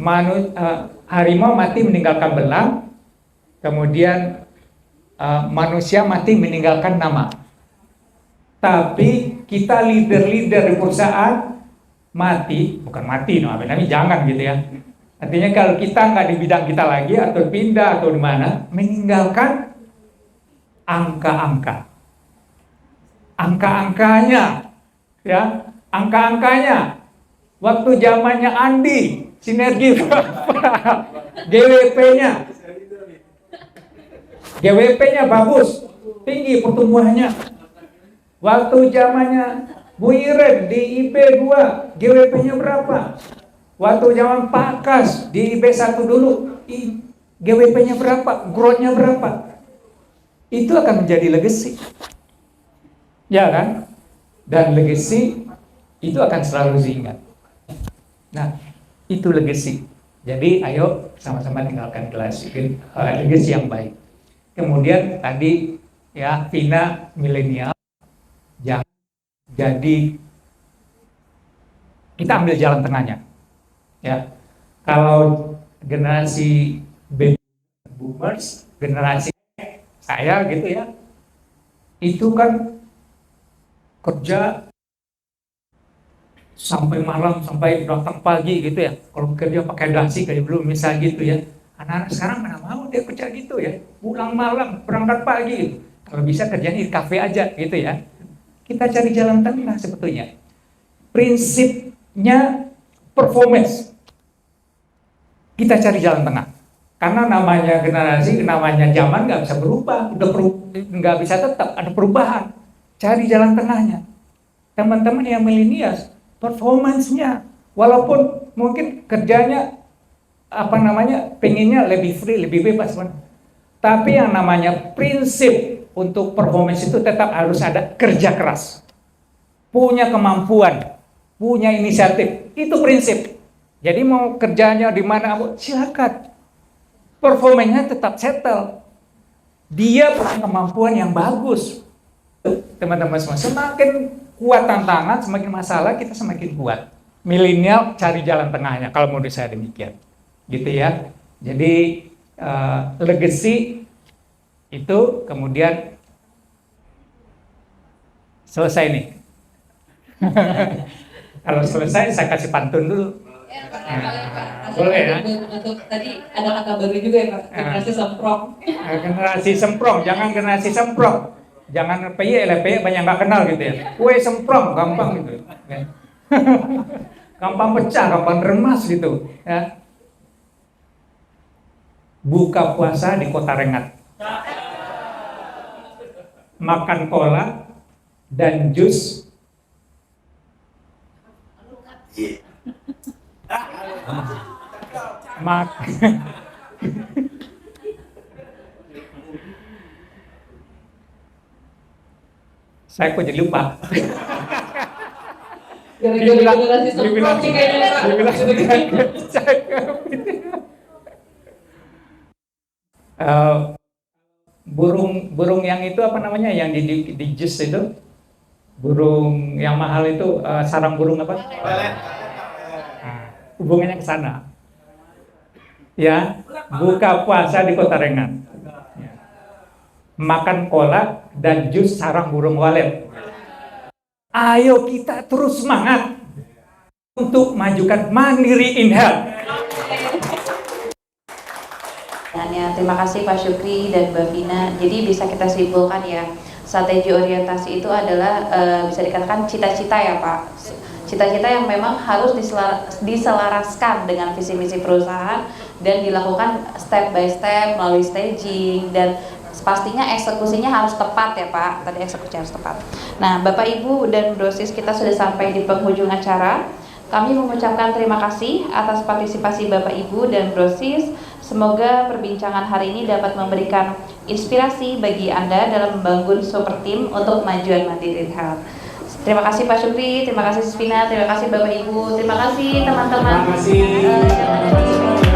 Harimau mati meninggalkan belang, kemudian manusia mati meninggalkan nama. Tapi kita leader di perusahaan bukan mati, namanya jangan gitu ya. Artinya kalau kita nggak di bidang kita lagi atau pindah atau di mana, meninggalkan angka-angkanya. Ya, angka-angkanya waktu zamannya Andi sinergi berapa, GWP-nya bagus, tinggi pertumbuhannya. Waktu zamannya Bu Iren di IP2 GWP-nya berapa? Waktu zaman Pak Kas di IP1 dulu GWP-nya berapa? Growth-nya berapa? Itu akan menjadi legacy, ya kan? Dan legacy itu akan selalu diingat. Nah, itu legacy. Jadi ayo sama-sama tinggalkan legacy yang baik. Kemudian tadi ya, Vina milenial, jangan jadi, kita ambil jalan tengahnya. Ya, kalau generasi baby boomers, generasi saya gitu ya, itu kan kerja sampai malam, sampai datang pagi gitu ya. Kalau kerja pakai dasi kayak dulu misal gitu ya. Anak-anak sekarang mana mau dia kerja gitu ya. Pulang malam, berangkat pagi. Kalau bisa kerjanya di kafe aja gitu ya. Kita cari jalan tengah sebetulnya. Prinsipnya performance. Kita cari jalan tengah. Karena namanya generasi, namanya zaman nggak bisa berubah. Nggak bisa tetap, ada perubahan. Cari jalan tengahnya. Teman-teman yang milenial, performance-nya, walaupun mungkin kerjanya pengennya lebih free, lebih bebas, kan? Tapi yang namanya prinsip untuk performance itu tetap harus ada kerja keras, punya kemampuan, punya inisiatif, itu prinsip. Jadi mau kerjanya di mana, silakan. Performanya tetap settle. Dia punya kemampuan yang bagus. Teman-teman semua, semakin kuat tantangan, semakin masalah, kita semakin kuat. Milenial cari jalan tengahnya, kalau menurut saya demikian, gitu ya. Jadi legacy itu kemudian selesai nih. Kalau selesai saya kasih pantun dulu. Boleh ya. Tadi ada kata baru juga ya Pak, generasi semprong. Generasi semprong, jangan generasi semprong. Jangan PY banyak nggak kenal gitu ya. Kue semprong gampang gitu. Ya. Gampang pecah, gampang remas gitu. Ya. Buka puasa di Kota Rengat. Makan cola dan jus. Saya kok jadi lupa. Gara-gara generasi semprot nih kayaknya, Pak. Burung yang itu apa namanya, yang di jus itu, burung yang mahal itu, sarang burung apa? Nah, hubungannya ke sana. Ya, buka puasa di Kota Rengat. Ya. Makan cola dan jus sarang burung walet. Ayo kita terus semangat untuk majukan Mandiri in Health. Ya, terima kasih Pak Syukri dan Mbak Vina. Jadi bisa kita simpulkan ya, strategi orientasi itu adalah bisa dikatakan cita-cita ya Pak. Cita-cita yang memang harus diselaraskan dengan visi misi perusahaan dan dilakukan step by step melalui staging, dan pastinya eksekusinya harus tepat ya Pak. Tadi eksekusi harus tepat. Nah, Bapak Ibu dan Brosis, kita sudah sampai di penghujung acara. Kami mengucapkan terima kasih atas partisipasi Bapak Ibu dan Brosis. Semoga perbincangan hari ini dapat memberikan inspirasi bagi Anda dalam membangun super team untuk kemajuan Mandiri Health. Terima kasih Pak Syukri, terima kasih Sifina, terima kasih Bapak Ibu, terima kasih teman-teman. Terima kasih.